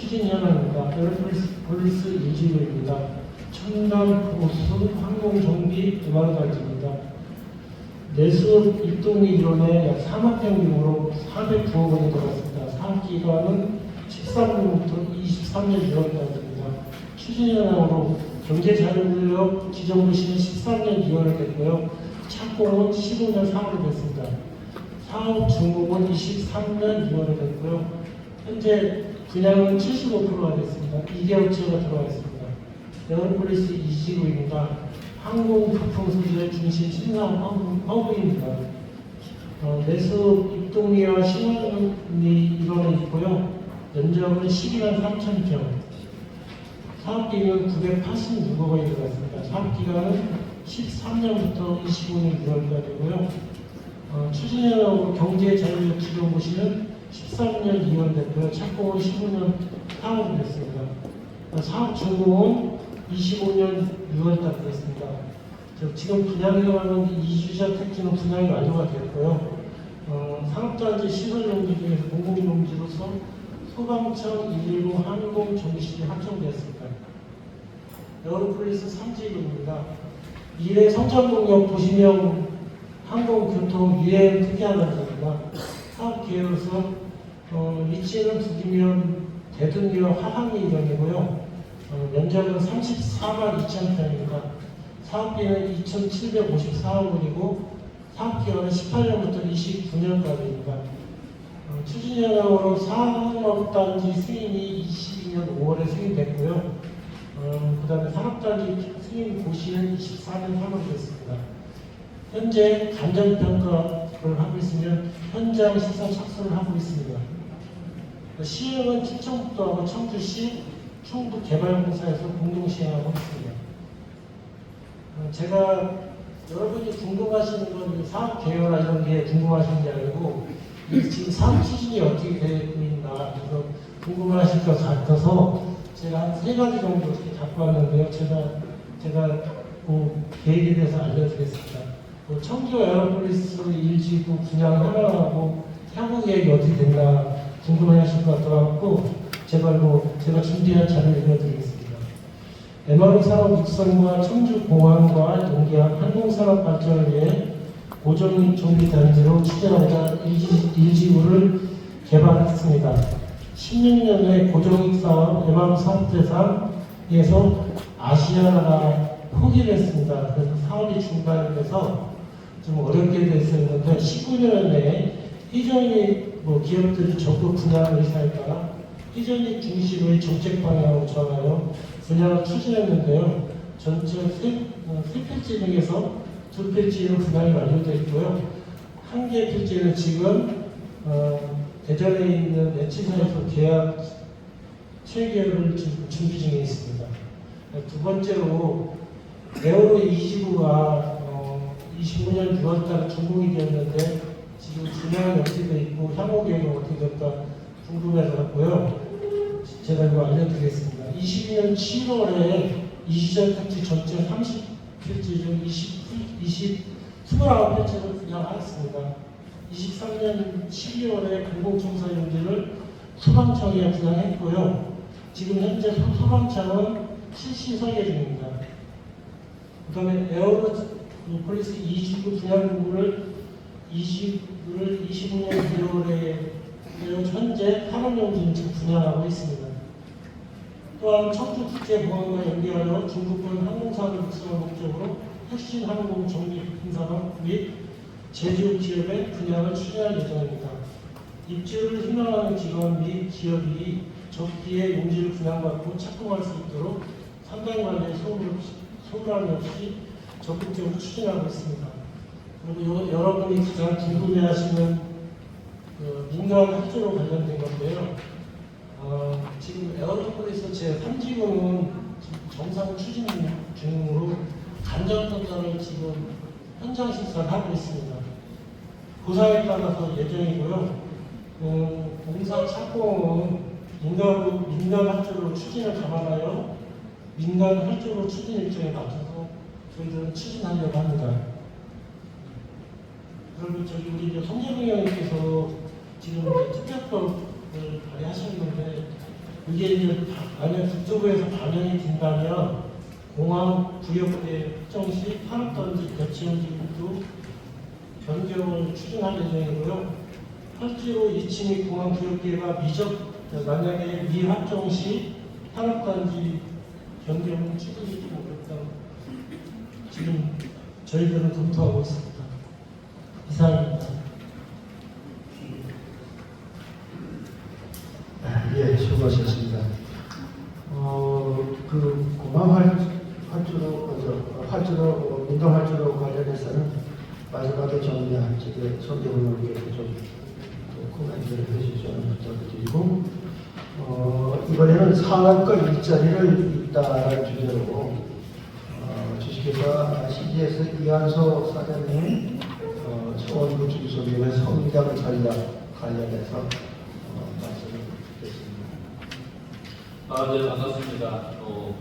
추진 현황입니다. 에어폴리스 일지구입니다. 첨단 보수 항공정비 개발단지입니다. 내수 입동리 이론에 약 4만 평 규모로 409억 원이 들어갔습니다. 사업기간은 13년부터 23년 6월까지입니다. 추진 현황으로 경제자료인력 지정부시는 13년 2월에 됐고요. 착공은 15년 4월에 됐습니다. 사업 준공은 23년 2월에 됐고요. 현재 분양은 75%가 됐습니다. 2개업체가 들어와 있습니다. 에어폴리스 이지구입니다. 항공 부품 소재 중심 신상 허브입니다. 내수 입동리와 신원리 일원에 있고요. 면적은 12만 3천 평. 사업비는 986억 원이 들어갔습니다. 사업기간은 13년부터 25년 6월까지고요. 추진현황으로 경제자료력 지정부시는 13년 2월 됐고요. 착공은 15년 4월 됐습니다. 사업 준공은 25년 6월 달 됐습니다. 지금 분양해가는 이주자 택지는 분양이 완료가 됐고요. 상업단지 시설용지 중에서 공공용지로서 소방청 119 항공정비실이 확정되었습니다. 에어폴리스 3지구입니다. 미래 성장동역 도시명 항공교통 유행 특이하단지입니다. 사업 계획으로서 위치는 북이면 대등역 하항리 이동이고요. 면적은 34만 2천 평입니다. 사업비는 2,754억 원이고 사업기간은 18년부터 29년까지입니다. 추진현황으로 산업단지 승인이 22년 5월에 승인됐고요. 그 다음에 산업단지 승인 고시는 24년 3월에 됐습니다. 현재 감정평가를 하고 있으면 현장 시사 착수를 하고 있습니다. 시행은 충청북도하고 청주시 충북개발공사에서 공동 시행하고 있습니다. 제가 여러분이 궁금하시는 건 사업 개요나 이런 게 궁금하신 게 아니고 지금 사업 추진이 어떻게 되고 있나 그래서 궁금하실 것 같아서 제가 한 3가지 정도 이렇게 갖고 왔는데요. 제가 그 계획에 대해서 알려드리겠습니다. 청주 에어폴리스 1지구 분양 현황하고 향후 계획이 어떻게 됐나 궁금해하실 것 같아갖고 제가 준비한 자료를 읽어드리겠습니다. MRO 산업 육성과 청주공항과 연계한 항공산업 발전을 위해 고정익 정비 단지로 추진하자 1지구를 개발했습니다. 16년에 고정익 사업 MRO 사업대상에서 아시아나가 포기를 했습니다. 그래서 사업이 중단이 돼서 좀 어렵게 됐었는데 19년에 회전익 기업들이 적극 분양 의사에 따라 회전익 중심의 정책 방향으로 정하여 분양을 추진했는데요. 전체 3필지 중에서 2필지는 분양이 완료되어 있고요. 1개 필지는 지금 대전에 있는 매치사에서 계약 체결을 지금 준비 중에 있습니다. 두 번째로 에어로 2지구가 25년 6월달에 준공이 되었는데 지금 분양이 어떻게 되어 있고 향후 계획이 어떻게 될까 궁금해서고요. 제가 이거 알려드리겠습니다. 22년 7월에 이주자 택지 전체 30필지 중 29필지를 분양하였습니다. 23년 12월에 공공청사 용지를 소방청에 분양했고요. 지금 현재 소방청은 실시 설계 중입니다. 그 다음에 에어폴리스 2지구 분양 부분을 25년 2월에 현재 8월 용지는 지금 분양하고 있습니다. 또한 청주국제공항과 연계하여 중부권 항공사업을 육성할 목적으로 핵심 항공 정비 부품산업 및 제조 기업의 분양을 추진할 예정입니다. 입주를 희망하는 기관 및 기업이 적기에 용지를 분양받고 착공할 수 있도록 상당 관리에 소홀함이 없이 적극적으로 추진하고 있습니다. 그리고 여러분이 가장 궁금해하시는 민간 합조로 관련된 건데요. 지금 에어로폴리스 제3지구는 정상 추진 중으로 감정평가를 지금 현장 실사를 하고 있습니다. 고사에 따라서 예정이고요. 공사 착공은 민간 합조로 추진을 감안하여 민간 합조로 추진 일정에 맞춰서 저희들은 추진하려고 합니다. 그리고 우리 송재봉 의원님께서 지금 특별법을 발의하셨는데 이게 이제 만약 국토부에서 반영이 된다면 공항 구역대 확정 시 산업단지 대치원지도 변경을 추진할 예정이고요. 실제로 2층의 공항 구역계가 만약에 미확정 시 산업단지 변경 추진이 좀 어렵다고 지금 저희들은 검토하고 있습니다. 이상입니다. 예, 수고하셨습니다. 그 공항 활주로 민간 활주로 관련해서는 마지막에 정리하시게 손대원님께서 좀 코멘트를 해주시면 부탁드리고, 이번에는 상업과 일자리를 잇따라는 주제로 주식회사 CGS 이한소 사장님 서원구 중소기업의 성장 전략 관련해서 말씀을 드리겠습니다. 네, 반갑습니다.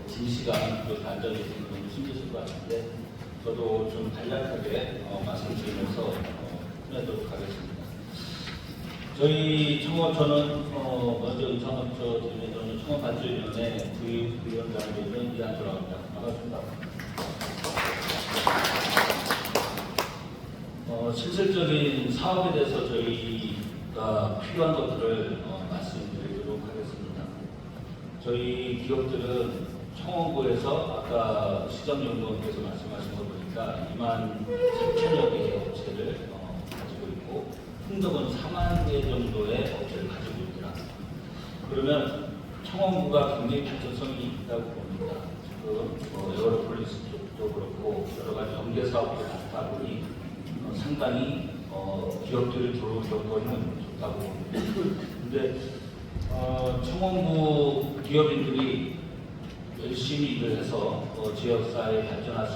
긴 시간 단정해 주시는 너무 힘드실 것 같은데 저도 좀 간략하게 말씀드리면서 끝내도록 하겠습니다. 저희 저는 먼저 의창업처 드리면 청업발주위원회 부위원장으로 있는 이한조라고 합니다. 반갑습니다. 실질적인 사업에 대해서 저희가 필요한 것들을 말씀드리도록 하겠습니다. 저희 기업들은 청원구에서 아까 시정연구원께서 말씀하신 거 보니까 2만 3천여 개의 업체를 가지고 있고 흥덕은 4만 개 정도의 업체를 가지고 있더라. 그러면 청원구가 굉장히 발전성이 있다고 봅니다. 지금 에어로폴리스 쪽도 그렇고 여러 가지 연계 사업도 많다 보니 상당히 기업들이 들어올 여건은 좋다고 봅니다. 근데 청원구 기업인들이 열심히 일을 해서 지역사회에 발전할 수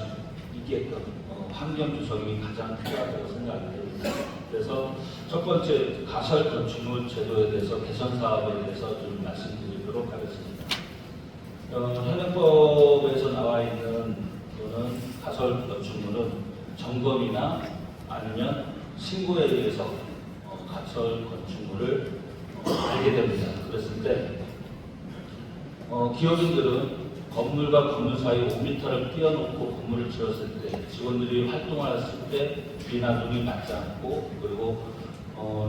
있게끔 환경 조성이 가장 필요하다고 생각이 됩니다. 그래서 첫 번째 가설 건축물 제도에 대해서 개선 사업에 대해서 좀 말씀드리도록 하겠습니다. 현행법에서 나와 있는 거는 가설 건축물은 점검이나 아니면 신고에 의해서 가설 건축물을 알게 됩니다. 그랬을 때 기업인들은 건물과 건물 사이 5m를 띄워놓고 건물을 지었을 때 직원들이 활동을 했을 때 비나 눈이 맞지 않고 그리고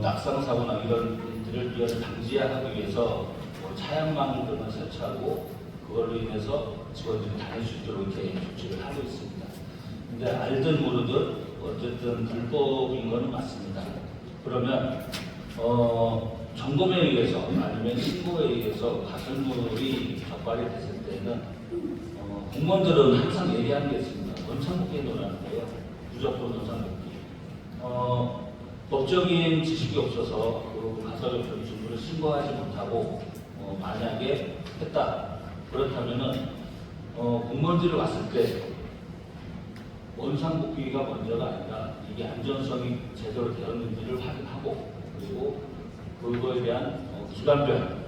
낙상 사고나 이런 일들을 미연에 방지하기 위해서 차량망 등을 설치하고 그걸로 인해서 직원들이 다닐 수 있도록 이렇게 조치를 하고 있습니다. 근데 알든 모르든 어쨌든 불법인 건 맞습니다. 그러면 점검에 의해서 아니면 신고에 의해서 가설물이 적발이 됐을 때는 공무원들은 항상 얘기하는 게 있습니다. 원상복귀에 논하는 거예요. 무조건 원상복귀. 법적인 지식이 없어서 그 가설 건축물을 신고하지 못하고 만약에 했다. 그렇다면은 공무원들이 왔을 때 원상복귀가 먼저가 아니라 이게 안전성이 제대로 되었는지를 확인하고 그리고 그거에 대한 기간별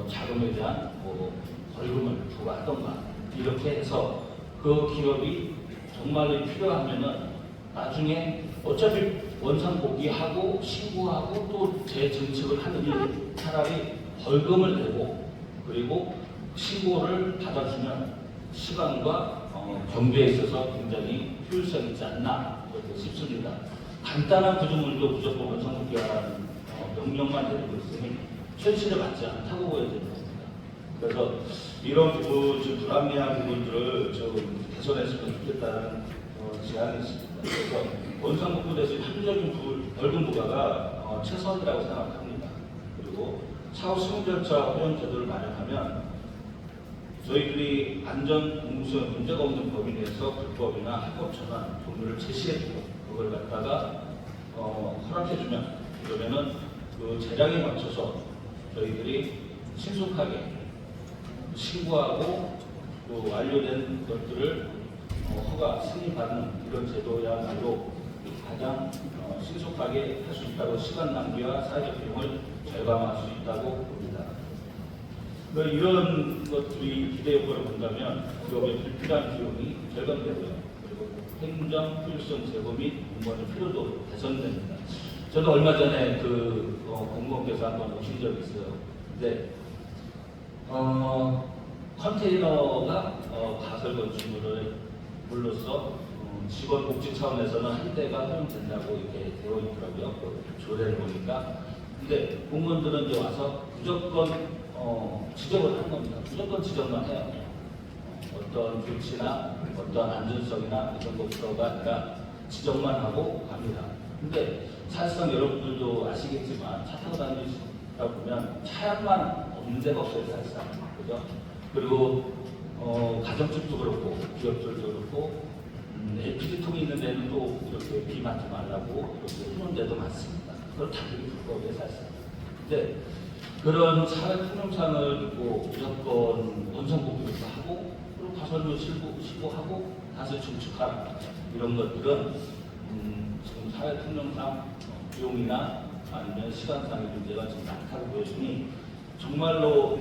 자금에 대한 벌금을 부과하던가 이렇게 해서 그 기업이 정말로 필요하면은 나중에 어차피 원상복귀하고 신고하고 또 재증축을 하느니 차라리 벌금을 내고 그리고 신고를 받아주면 시간과 경비에 있어서 굉장히 효율성이 있지 않나 그렇게 싶습니다. 간단한 구조물도 무조건 원상복귀하라는 명령만 내리고 있으니 현실에 맞지 않다고 보여야 되는 겁니다. 그래서 이런 지금 불합리한 부분들을 좀 개선했으면 좋겠다는 제안이 있습니다. 그래서 원상복구 대신 합리적인 벌금 부과가 최선이라고 생각합니다. 그리고 차후 승인 절차 허용 제도를 마련하면 저희들이 안전 공무수에 문제가 없는 범위 내에서 불법이나 합법처나 종류를 제시해주고 그걸 갖다가 허락해주면 그러면은 그 재량에 맞춰서 저희들이 신속하게 신고하고 또 완료된 것들을 허가 승인받는 이런 제도야말로 가장 신속하게 할 수 있다고 시간 낭비와 사회적 비용을 절감할 수 있다고 봅니다. 이런 것들이 기대 효과를 본다면 기업의 불필요한 비용이 절감되고요. 그리고 행정 효율성 제고 및 공무원의 필요도 개선됩니다. 저도 얼마 전에 공무원께서 한번 오신 적이 있어요. 근데 컨테이너가 가설 건축물로서 직원 복지 차원에서는 한 대가 허용된다고 이렇게 되어 있더라고요. 그 조례를 보니까. 근데 공무원들은 이제 와서 무조건 지적을 하는 겁니다. 무조건 지적만 해요. 어떤 교치나 어떤 안전성이나 이런 것부터가 아니라 지적만 하고 갑니다. 근데 사실상 여러분들도 아시겠지만 차 타고 다니시다 보면 차량만 없는 데가 없어요, 사실상. 그죠? 그리고 가정집도 그렇고 기업들도 그렇고 LPG통이 있는 데는 또 이렇게 비 맞지 말라고 이렇게 해놓은 데도 많습니다. 그걸 당연히 불법이에요, 사실상. 근데 그런 차량 통영상을 입고 무조건 원성복구도 하고 그리고 가설도 실고 하고 다시 증축하라 이런 것들은 지금 사회 통영상 비용이나 아니면 시간상의 문제가 좀 많다고 보여주니 정말로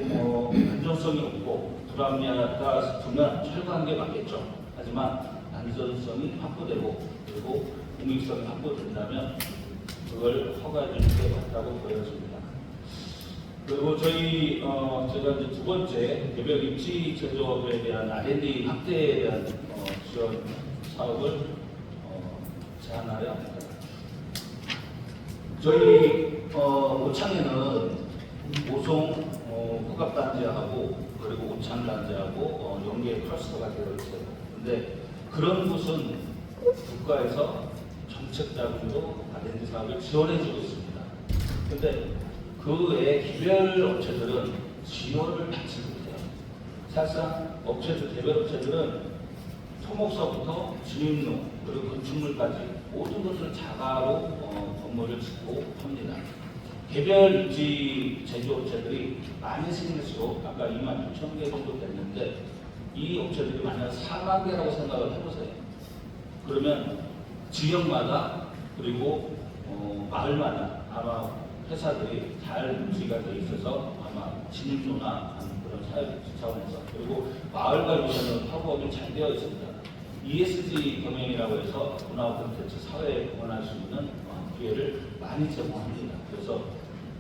안정성이 없고 불합리하다 싶으면 철거하는 게 맞겠죠. 하지만 안전성이 확보되고 그리고 공익성이 확보된다면 그걸 허가해 주는 게 맞다고 보여집니다. 그리고 저희 제가 이제 두 번째 개별 입지 제조업에 대한 R&D 확대에 대한 지원 사업을 제안하려 합니다. 저희 오창에는 오송 호갑단지하고 그리고 오창단지하고 연계 클러스터가 되어 있어요. 근데 그런 곳은 국가에서 정책 자금으로 R&D 사업을 지원해주고 있습니다. 근데 그 외에 개별 업체들은 지원을 받지 못해요. 사실상 개별 업체들은 토목서부터 진입로 그리고 건축물까지 모든 것을 자가로 건물을 짓고 합니다. 개별 입지 제조업체들이 많이 생길수록 아까 2만 6천 개 정도 됐는데 이 업체들이 만약 4만 개라고 생각을 해보세요. 그러면 지역마다 그리고 마을마다 아마 회사들이 잘 유지가 돼 있어서 아마 진입로나 그런 사회 차원에서 그리고 마을 관리는 하고가 좀 잘 되어 있습니다. ESG 경영이라고 해서 문화 콘텐츠 사회에 공헌할 수 있는 기회를 많이 제공합니다. 그래서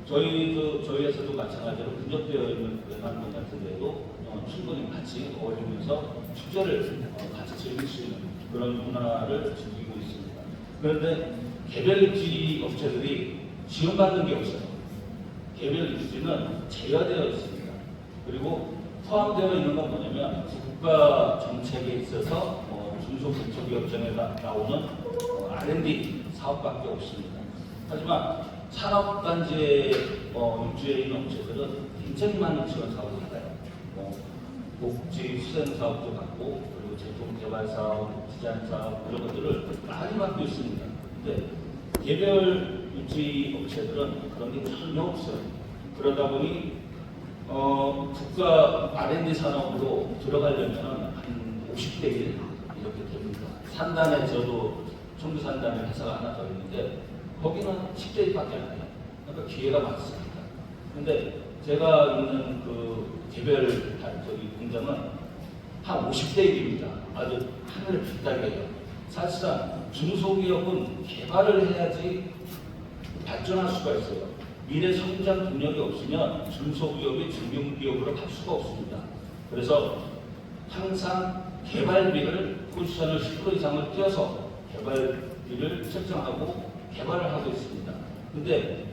저희에서도 마찬가지로 근접되어 있는 외관동 같은 데도 충분히 같이 어울리면서 축제를 같이 즐길 수 있는 그런 문화를 즐기고 있습니다. 그런데 개별 입지 업체들이 지원받는 게 없어요. 개별 입지는 제어되어 있습니다. 그리고 포함되어 있는 건 뭐냐면 국가 정책에 있어서 중소벤처기업청에 나오는 R&D 사업밖에 없습니다. 하지만 산업단지에 입주해 있는 업체들은 굉장히 많은 지원 사업을 받아요. 복지 수생 사업도 받고 그리고 제품 개발 사업, 디자인 사업 이런 것들을 많이 받고 있습니다. 근데 개별 입지 업체들은 그런 게 전혀 없어요. 그러다 보니 국가 R&D 산업으로 들어가려면 한 50대 1 이렇게 됩니다. 산단에 저도 청주 산단에 회사가 하나 더 있는데 거기는 10대 1밖에 안 돼요. 그러니까 기회가 많습니다. 근데 제가 있는 그 개별 저기 공장은 한 50대 1입니다. 아주 하늘을 빛나게 해요. 사실상 중소기업은 개발을 해야지 발전할 수가 있어요. 미래 성장 동력이 없으면 중소기업이 중견기업으로 갈 수가 없습니다. 그래서 항상 개발비를 포지션을 10% 이상을 띄어서 개발비를 설정하고 개발을 하고 있습니다. 근데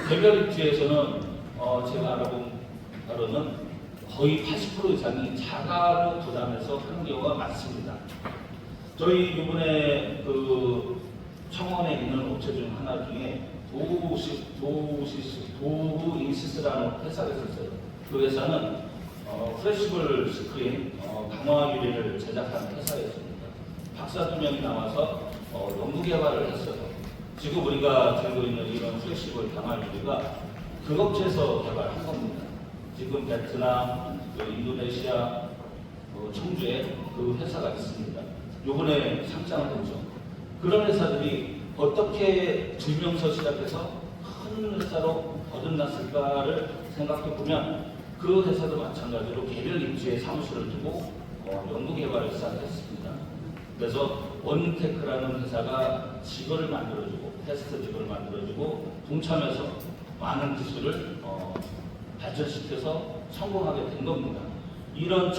개별 입지에서는 제가 알아본 바로는 거의 80% 이상이 자가로 부담해서 하는 경우가 많습니다. 저희 이번에 그 청원에 있는 업체 중 하나 중에 도우인시스라는 회사가 있었어요. 그 회사는 플래시블 스크린 강화 유리를 제작하는 회사였습니다. 박사 2명이 나와서 연구 개발을 했어요. 지금 우리가 들고 있는 이런 플래시블 강화 유리가 그 업체에서 개발한 겁니다. 지금 베트남, 인도네시아, 청주에 그 회사가 있습니다. 요번에 상장을 했죠. 그런 회사들이 어떻게 들면서 시작해서 큰 회사로 거듭났을까를 생각해 보면 그 회사도 마찬가지로 개별 입지에 사무실을 두고 연구 개발을 시작했습니다. 그래서 원테크라는 회사가 직원을 만들어주고 테스트 직원을 만들어주고 동참해서 많은 기술을 발전시켜서 성공하게 된 겁니다. 이런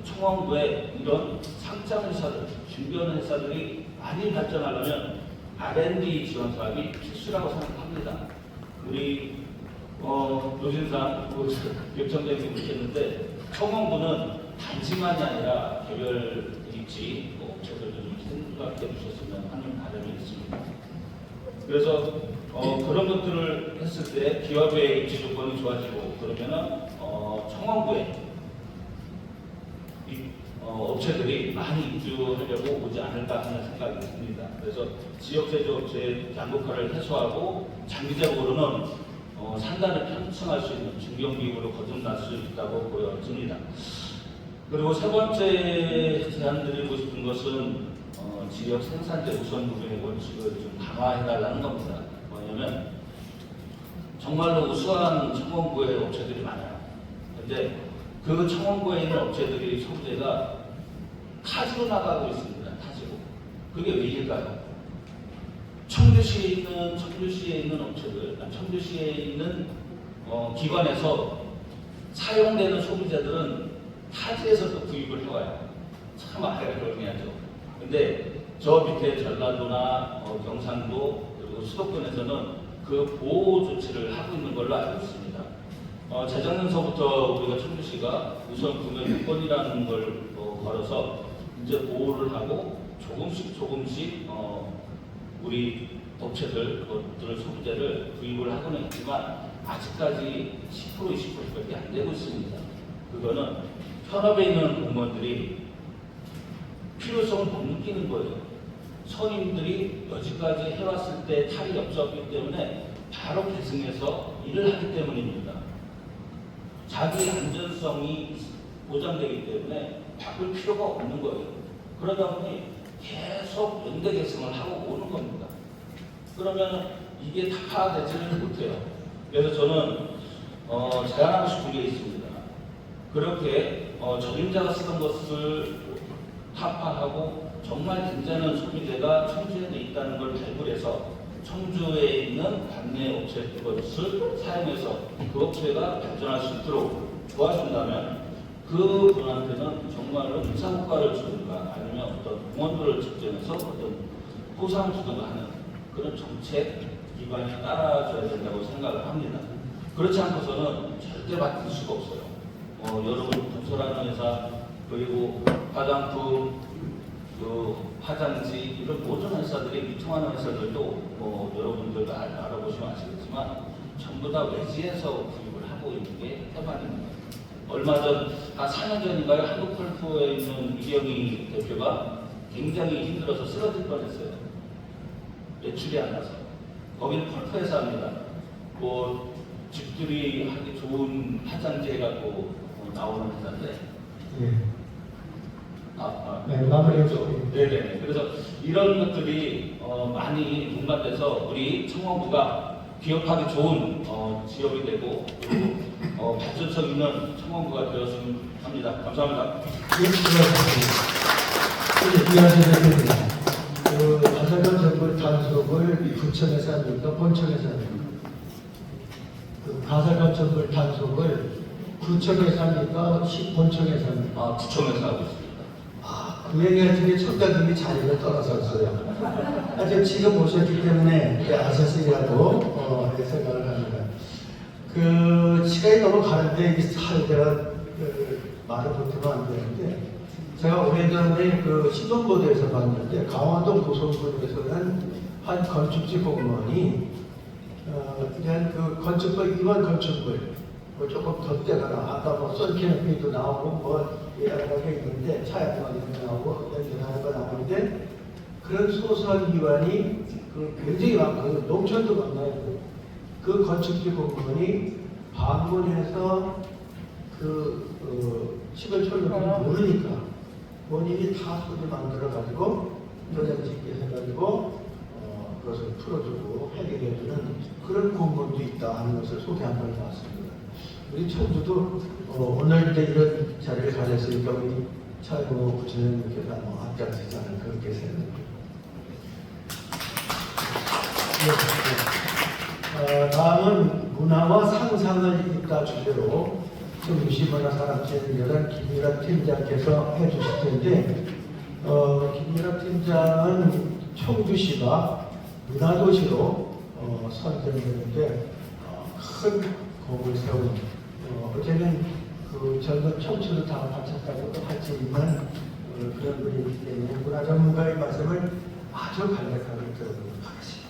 청원부의 이런 상장 회사들, 준비하는 회사들이 많이 발전하려면 R&D 지원 사업이 필수라고 생각합니다. 우리 노진상 결정적인 묻겠는데 청원부는 단지만이 아니라 개별 입지 업체들도 좀 생각해 주셨으면 하는 바람이 있습니다. 그래서 그런 것들을 했을 때 기업의 입지 조건이 좋아지고 그러면은 청원부에 업체들이 많이 입주하려고 오지 않을까 하는 생각이 듭니다. 그래서 지역 제조업체의 양극화를 해소하고 장기적으로는 산단을 편성할 수 있는 중견기업으로 거듭날 수 있다고 보여집니다. 그리고 세 번째 제안드리고 싶은 것은 지역 생산자 우선 구매의 원칙을 좀 강화해달라는 겁니다. 뭐냐면 정말로 우수한 청원부의 업체들이 많아요. 근데 그 청원부에 있는 업체들이 소비재가 타지로 나가고 있습니다. 타지로. 그게 왜일까요? 청주시에 있는 업체들, 청주시에 있는 기관에서 사용되는 소비자들은 타지에서 또 구입을 해와요. 참 아이러니하죠. 근데 저 밑에 전라도나 경상도 그리고 수도권에서는 그 보호 조치를 하고 있는 걸로 알고 있습니다. 재작년서부터 우리가 청주시가 우선 구매 요건이라는 걸 걸어서 이제 보호를 하고 조금씩 우리 업체들 것들을 소비자를 구입을 하고는 있지만 아직까지 10% 20%밖에 안 되고 있습니다. 그거는 현업에 있는 공무원들이 필요성을 못 느끼는 거예요. 선임들이 여지까지 해왔을 때 탈이 없었기 때문에 바로 계승해서 일을 하기 때문입니다. 자기 안전성이 보장되기 때문에 바꿀 필요가 없는 거예요. 그러다 보니 계속 연대 계승을 하고 오는 겁니다. 그러면 이게 타파되지는 못해요. 그래서 저는 제안하고 싶은 게 있습니다. 그렇게 적임자가 쓰던 것을 타파하고 정말 괜찮은 소비재가 청주에 있다는 걸 발굴해서 청주에 있는 관내 업체 것을 사용해서 그 업체가 발전할 수 있도록 도와준다면 그 분한테는 정말로 인상효과를 주든가 아니면 어떤 공원들을 측정해서 어떤 보상을 주든가 하는 그런 정책 기반이 따라줘야 된다고 생각을 합니다. 그렇지 않고서는 절대 맡길 수가 없어요. 여러분 건설하는 회사 그리고 화장품 화장지 이런 모든 회사들이 유통하는 회사들도 여러분들도 알아보시면 아시겠지만 전부 다 외지에서 구입을 하고 있는 게 태반입니다. 얼마 전 한 4년 전인가요? 한국펄프에 있는 이경희 대표가 굉장히 힘들어서 쓰러질 뻔했어요. 매출이 안 나서. 거기는 펄프 회사입니다. 집들이 하기 좋은 화장지 해갖고 나오는 회사인데. 예. 네, 마무리했죠. 네네. 그래서 이런 것들이 많이 분반돼서 우리 청원부가 기업하기 좋은 지역이 되고 그리고 발전성 있는 청원부가 되었으면 합니다. 감사합니다. 예, 수고하셨습니다. 이해하셔야 됩니다. 가설관 정보 단속을 구청에서 합니까? 본청에서 합니까? 가설관 정보 단속을 구청에서 합니까? 본청에서 합니까? 구청에서 하고 있습니다. 그 얘기할 적에 첨단님이 자리를 떠나섰어요. 하여튼 지금 오셨기 때문에 아셨으리라고 생각을 합니다. 시간이 너무 가는데 이 사회가 말을 못하면 안 되는데 제가 오래전에 신문보도에서 봤는데 강원도 고성군에서는 한 건축지 공무원이 그냥 건축물 이원 건축물 조금 덧대거나 아까 썬캐너피도 나오고 여러 개 있는데 차양관이 나오고 연결하는 거 나오는데 그런 소소한 기관이 굉장히 많고 농촌도 많아요. 그 건축지 공무원이 방문해서 시골 철로를 모르니까 본인이 다 손을 만들어 가지고 도장짓기 해가지고 그것을 풀어주고 해결해주는 그런 공무원도 있다 하는 것을 소개 한번 해봤습니다. 우리 청주도 오늘 이제 이런 자리를 가졌으니까 우리 차이고 부처님께서 앞장서지 않을까 그렇게 생각합니다. 다음은 문화와 상상을 잇다 주제로 청주시 문화산업진흥재단 김유라 팀장께서 해주실 텐데 김유라 팀장은 청주시가 문화도시로 선정되는데 큰 공을 세운 어제는 그 젊은 청춘을 다 바쳤다고도 할 수 있는 그런 분이기 때문에 문화 전문가의 말씀을 아주 간략하게 들어보도록 하겠습니다.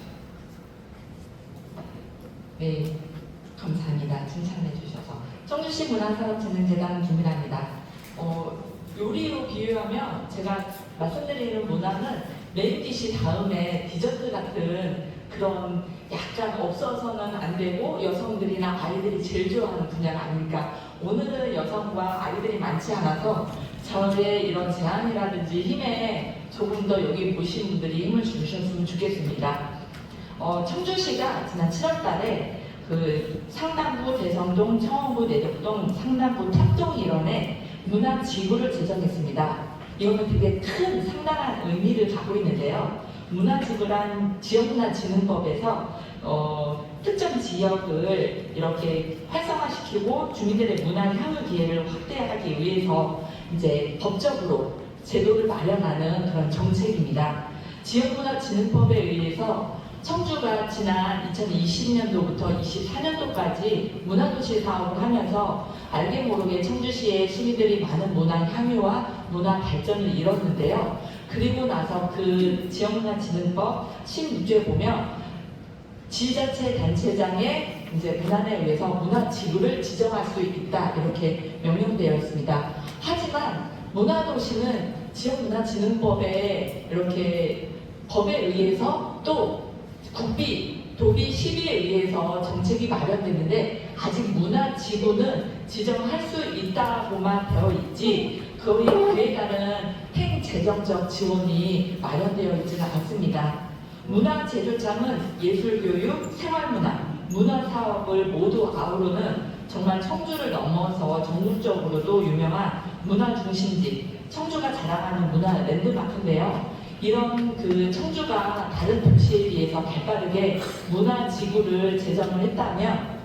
네, 감사합니다. 칭찬해 주셔서. 청주시 문화산업진흥재단 김유라입니다. 요리로 비유하면 제가 말씀드리는 문화는 메인 디시 다음에 디저트 같은 그런 약간 없어서는 안 되고 여성들이나 아이들이 제일 좋아하는 분야가 아닐까. 오늘은 여성과 아이들이 많지 않아서 저의 이런 제안이라든지 힘에 조금 더 여기 보신 분들이 힘을 주셨으면 좋겠습니다. 청주시가 지난 7월 달에 그 상남부 대성동, 청원구 내덕동, 상남부 탑동 일원에 문화지구를 제정했습니다. 이거는 되게 큰 상당한 의미를 갖고 있는데요. 문화지구란 지역문화진흥법에서 특정 지역을 이렇게 활성화시키고 주민들의 문화 향유 기회를 확대하기 위해서 이제 법적으로 제도를 마련하는 그런 정책입니다. 지역문화진흥법에 의해서 청주가 지난 2020년도부터 24년도까지 문화도시 사업을 하면서 알게 모르게 청주시의 시민들이 많은 문화 향유와 문화 발전을 이뤘는데요. 그리고 나서 그 지역문화진흥법 16조에 보면 지자체 단체장의 이제 문안에 의해서 문화지구를 지정할 수 있다 이렇게 명명되어 있습니다. 하지만 문화도시는 지역문화진흥법에 이렇게 법에 의해서 또 국비, 도비, 시비에 의해서 정책이 마련되는데 아직 문화지구는 지정할 수 있다고만 되어 있지 그에 따른 행재정적 지원이 마련되어 있지는 않습니다. 문화제조장은 예술교육, 생활문화, 문화사업을 모두 아우르는 정말 청주를 넘어서 전국적으로도 유명한 문화중심지, 청주가 자랑하는 문화 랜드마크인데요. 이런 그 청주가 다른 도시에 비해서 발빠르게 문화지구를 제정을 했다면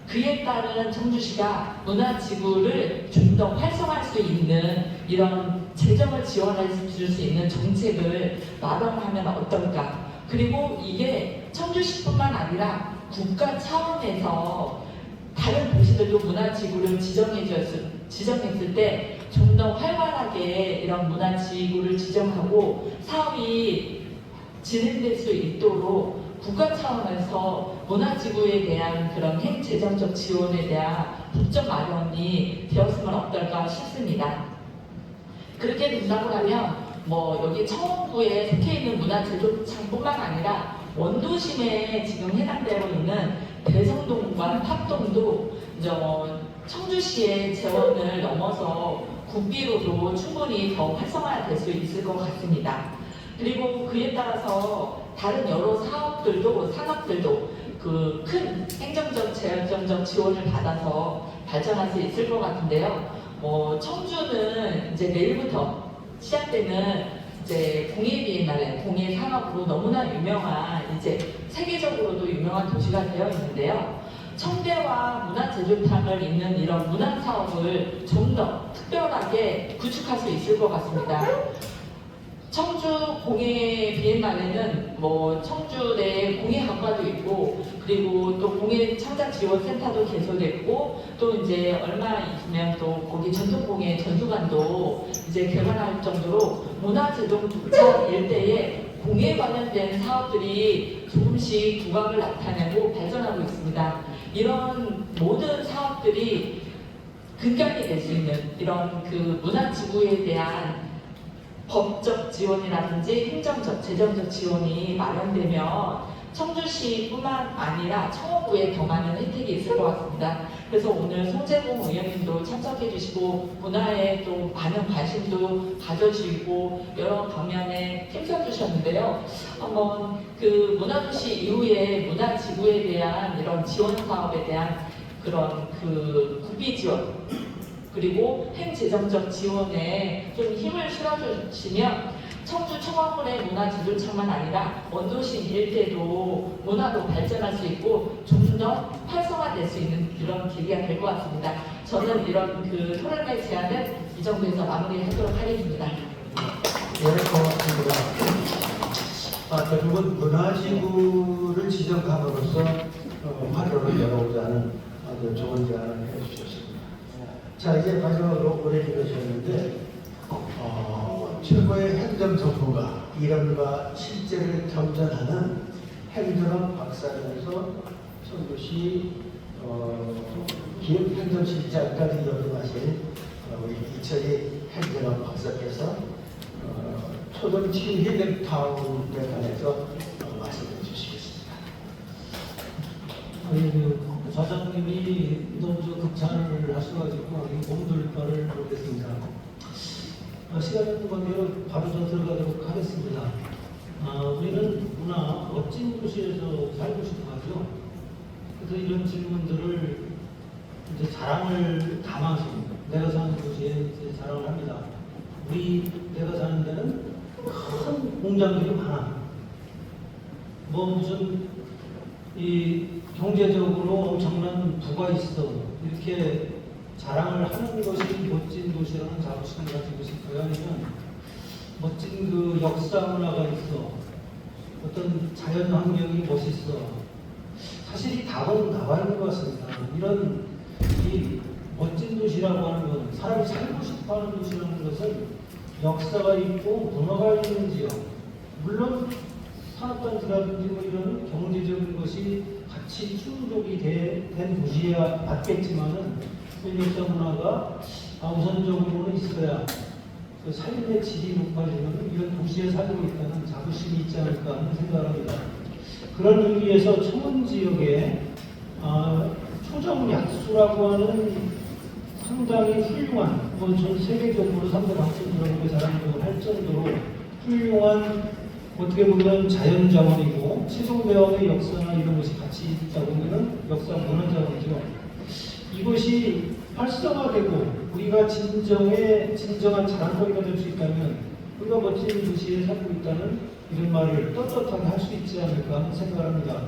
그에 따른 청주시가 문화지구를 좀 더 활성화할 수 있는 이런 재정을 지원해 줄 수 있는 정책을 마련하면 어떨까. 그리고 이게 청주시뿐만 아니라 국가 차원에서 다른 도시들도 문화지구를 지정했을 때 좀 더 활발하게 이런 문화지구를 지정하고 사업이 진행될 수 있도록 국가 차원에서 문화지구에 대한 그런 행재정적 지원에 대한 법적 마련이 되었으면 어떨까 싶습니다. 그렇게 된다고 하면 여기 청원구에 속해 있는 문화제조창뿐만 아니라 원도심에 지금 해당되고 있는 대성동과 탑동도 청주시의 재원을 넘어서 국비로도 충분히 더 활성화될 수 있을 것 같습니다. 그리고 그에 따라서 다른 여러 사업들도 산업들도 그 큰 행정적 재정적 지원을 받아서 발전할 수 있을 것 같은데요. 청주는 이제 내일부터 시작되는 이제 공예 비엔날레, 공예 산업으로 너무나 유명한 이제 세계적으로도 유명한 도시가 되어 있는데요. 청대와 문화제조탕을 잇는 이런 문화 사업을 좀 더 특별하게 구축할 수 있을 것 같습니다. 청주 공예 비엔날레는 청주 내 공예학과도 있고 그리고 또 공예 창작 지원 센터도 개설됐고 또 이제 얼마 있으면 또 거기 전통공예 전수관도 이제 개관할 정도로 문화재동창 일대에 공예 관련된 사업들이 조금씩 두각을 나타내고 발전하고 있습니다. 이런 모든 사업들이 근간이 될 수 있는 이런 그 문화지구에 대한 법적 지원이라든지 행정적, 재정적 지원이 마련되면 청주시뿐만 아니라 청원구에 더 많은 혜택이 있을 것 같습니다. 그래서 오늘 송재봉 의원님도 참석해 주시고 문화에 또 많은 관심도 가져주시고 여러 방면에 힘써 주셨는데요. 한번 그 문화도시 이후에 문화지구에 대한 이런 지원 사업에 대한 그런 그 국비 지원 그리고 행재정적 지원에 좀 힘을 실어주시면 청주 청원군의 문화 지도창만 아니라 원도심 일대도 문화도 발전할 수 있고 좀 더 활성화될 수 있는 그런 계기가 될 것 같습니다. 저는 이런 그 토론회 제안을 이 정도에서 마무리하도록 하겠습니다. 네, 고맙습니다. 대부분 문화지구를 지정함으로써 활동을 열어보자는 아주 좋은 제안을 해주셨습니다. 자, 이제 마지막으로 오래 기다리셨는데 최고의 행정 전문가, 이론과 실제를 겸전하는 행정학 박사님에서 청주시 기획행정실장까지 역임하신 우리 이철희 행정학 박사께서 초등 힐링타운에 관해서 말씀해 주시겠습니다. 사장님이 너무 극찬을 하셔가지고 몸둘 바를 모르겠습니다. 시간 관계로 바로 들어가도록 하겠습니다. 우리는 문화 멋진 도시에서 살고 싶어 하죠. 그래서 이런 질문들을 이제 자랑을 담아서 내가 사는 도시에 이제 자랑을 합니다. 내가 사는 데는 큰 공장들이 많아. 무슨 경제적으로 엄청난 부가 있어. 이렇게 자랑을 하는 것이 멋진 도시라는 자부심을 가지고 있을까요? 아니면 멋진 그 역사 문화가 있어. 어떤 자연 환경이 멋있어. 사실 이 답은 나와 있는 것 같습니다. 이런 이 멋진 도시라고 하는 건 사람이 살고 싶어하는 도시라는 것은 역사가 있고 문화가 있는 지역, 물론 산업단지라든지 이런 경제적인 것이 같이 충족이 된 도시야 맞겠지만은 역사 문화가 우선적으로는 있어야 그 삶의 질이 높아지면 이런 도시에 살고 있다는 자부심이 있지 않을까 하는 생각을 합니다. 그런 의미에서 청원 지역에 초정약수라고 하는 상당히 훌륭한, 전 세계적으로 3대 방송이라고 자랑을 할 정도로 훌륭한 어떻게 보면 자연자원이고 세종대왕의 역사나 이런 것이 같이 있다 보면 역사 문화자원이죠. 이것이 활성화되고 우리가 진정한 자랑거리가 될 수 있다면 우리가 멋진 도시에 살고 있다는 이런 말을 떳떳하게 할 수 있지 않을까 하는 생각을 합니다.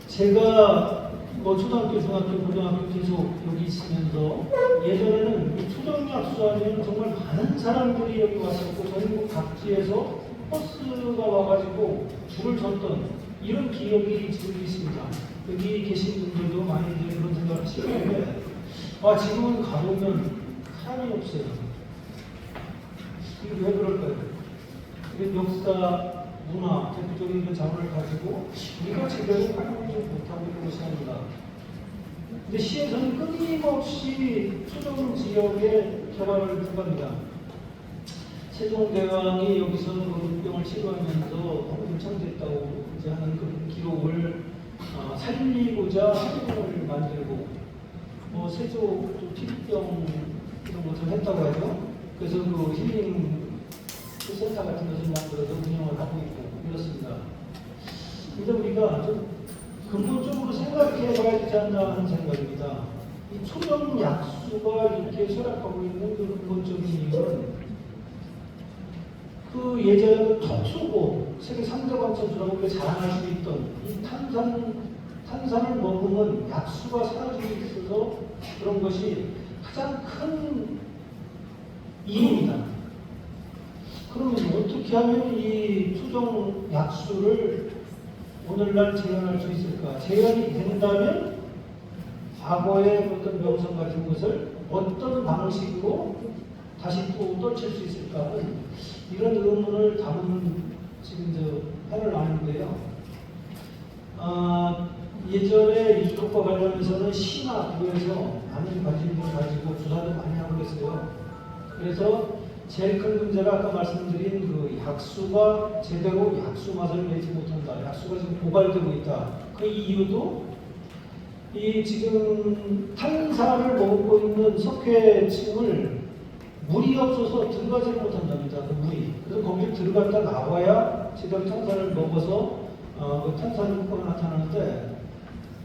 제가 초등학교, 중학교, 고등학교 계속 여기 있으면서 예전에는 초정약수하면 정말 많은 사람들이 여기 왔었고 전국 각지에서 버스가 와가지고 줄을 섰던 이런 기억이 지금 있습니다. 여기 계신 분들도 많이 이제 그런 생각을 하시는데 지금은 가보면 사람이 없어요. 이게 왜 그럴까요? 역사, 문화, 대표적인 그 자원을 가지고 우리가 제대로 활용하지 못하고 있는 것이 아닌가. 근데 시에서는 끊임없이 초정 지역에 개발을 들어갑니다. 세종대왕이 여기서 문병을 치료하면서 임창됐다고 이제 하는 그 기록을 살리고자 세종을 만들고 세조 피부병 이런 것을 했다고 하죠. 그래서 그 힐링 센터 같은 것을 만들어서 운영을 하고 있고 이렇습니다. 근데 우리가 좀 근본적으로 생각해 봐야 되지 않나 하는 생각입니다. 이 초정 약수가 이렇게 쇠락하고 있는 그 근본적인 이유는 그 예전에 턱수고 세계 3대 관천수라고 우리가 자랑할 수 있던 이 탄산을 머금은 약수가 사라지고 있어서 그런 것이 가장 큰 이유입니다. 그러면 어떻게 하면 이 초정 약수를 오늘날 재현할 수 있을까? 재현이 된다면 과거의 어떤 명성 같은 것을 어떤 방식으로 다시 또 떨칠 수 있을까? 이런 의문을 담은 지금 해를 나누는데요. 예전에 이것과 관련해서는 시나 부에서 많은 관심을 가지고 조사도 많이 하고 있어요. 그래서 제일 큰 문제가 아까 말씀드린 그 약수가 제대로 약수 맛을 내지 못한다. 약수가 지금 고갈되고 있다. 그 이유도 이 지금 탄산을 머금고 있는 석회층을 물이 없어서 들어가지를 못한답니다. 그 물이. 그래서 거기에 들어갔다 나와야 제대로 탄산을 먹어서 그 탄산 효과가 나타나는데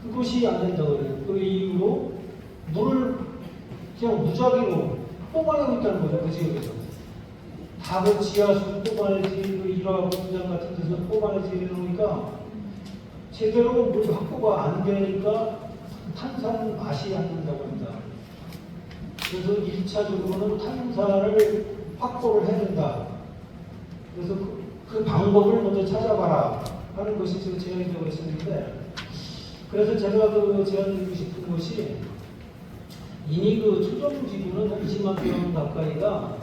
그것이 안 된다고 그래요. 그 이유로 물을 그냥 무작위로 뽑아내고 있다는 거죠. 그 지역에서. 다그 지하수 뽑아내지, 그 일화 공장 같은 데서 뽑아내지 이러니까 제대로 물 확보가 안 되니까 탄산 맛이 안 난다고 합니다. 그래서 1차적으로는 탄산을 확보를 해야 된다. 그래서 그 방법을 먼저 찾아봐라 하는 것이 제가 제안이 되고 있었는데, 그래서 제가 그 제안드리고 싶은 것이, 이미 그 초정지구는 20만 평 가까이가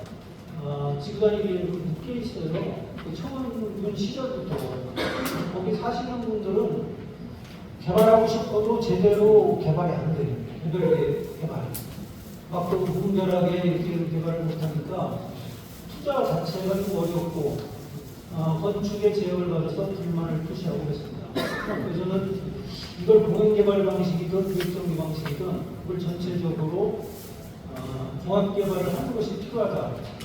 지구단위에 묶여 있어요. 그 청원군 시절부터 거기 사시는 분들은 개발하고 싶어도 제대로 개발이 안 돼요. 개발. 막 그 무분별하게 이렇게 개발을 못하니까 투자 자체가 좀 어렵고 건축의 제약을 받아서 불만을 표시하고 있습니다. 그래서 저는 이걸 공영개발 방식이든 교육정비 방식이든 그걸 전체적으로 종합개발을 하는 것이 필요하다.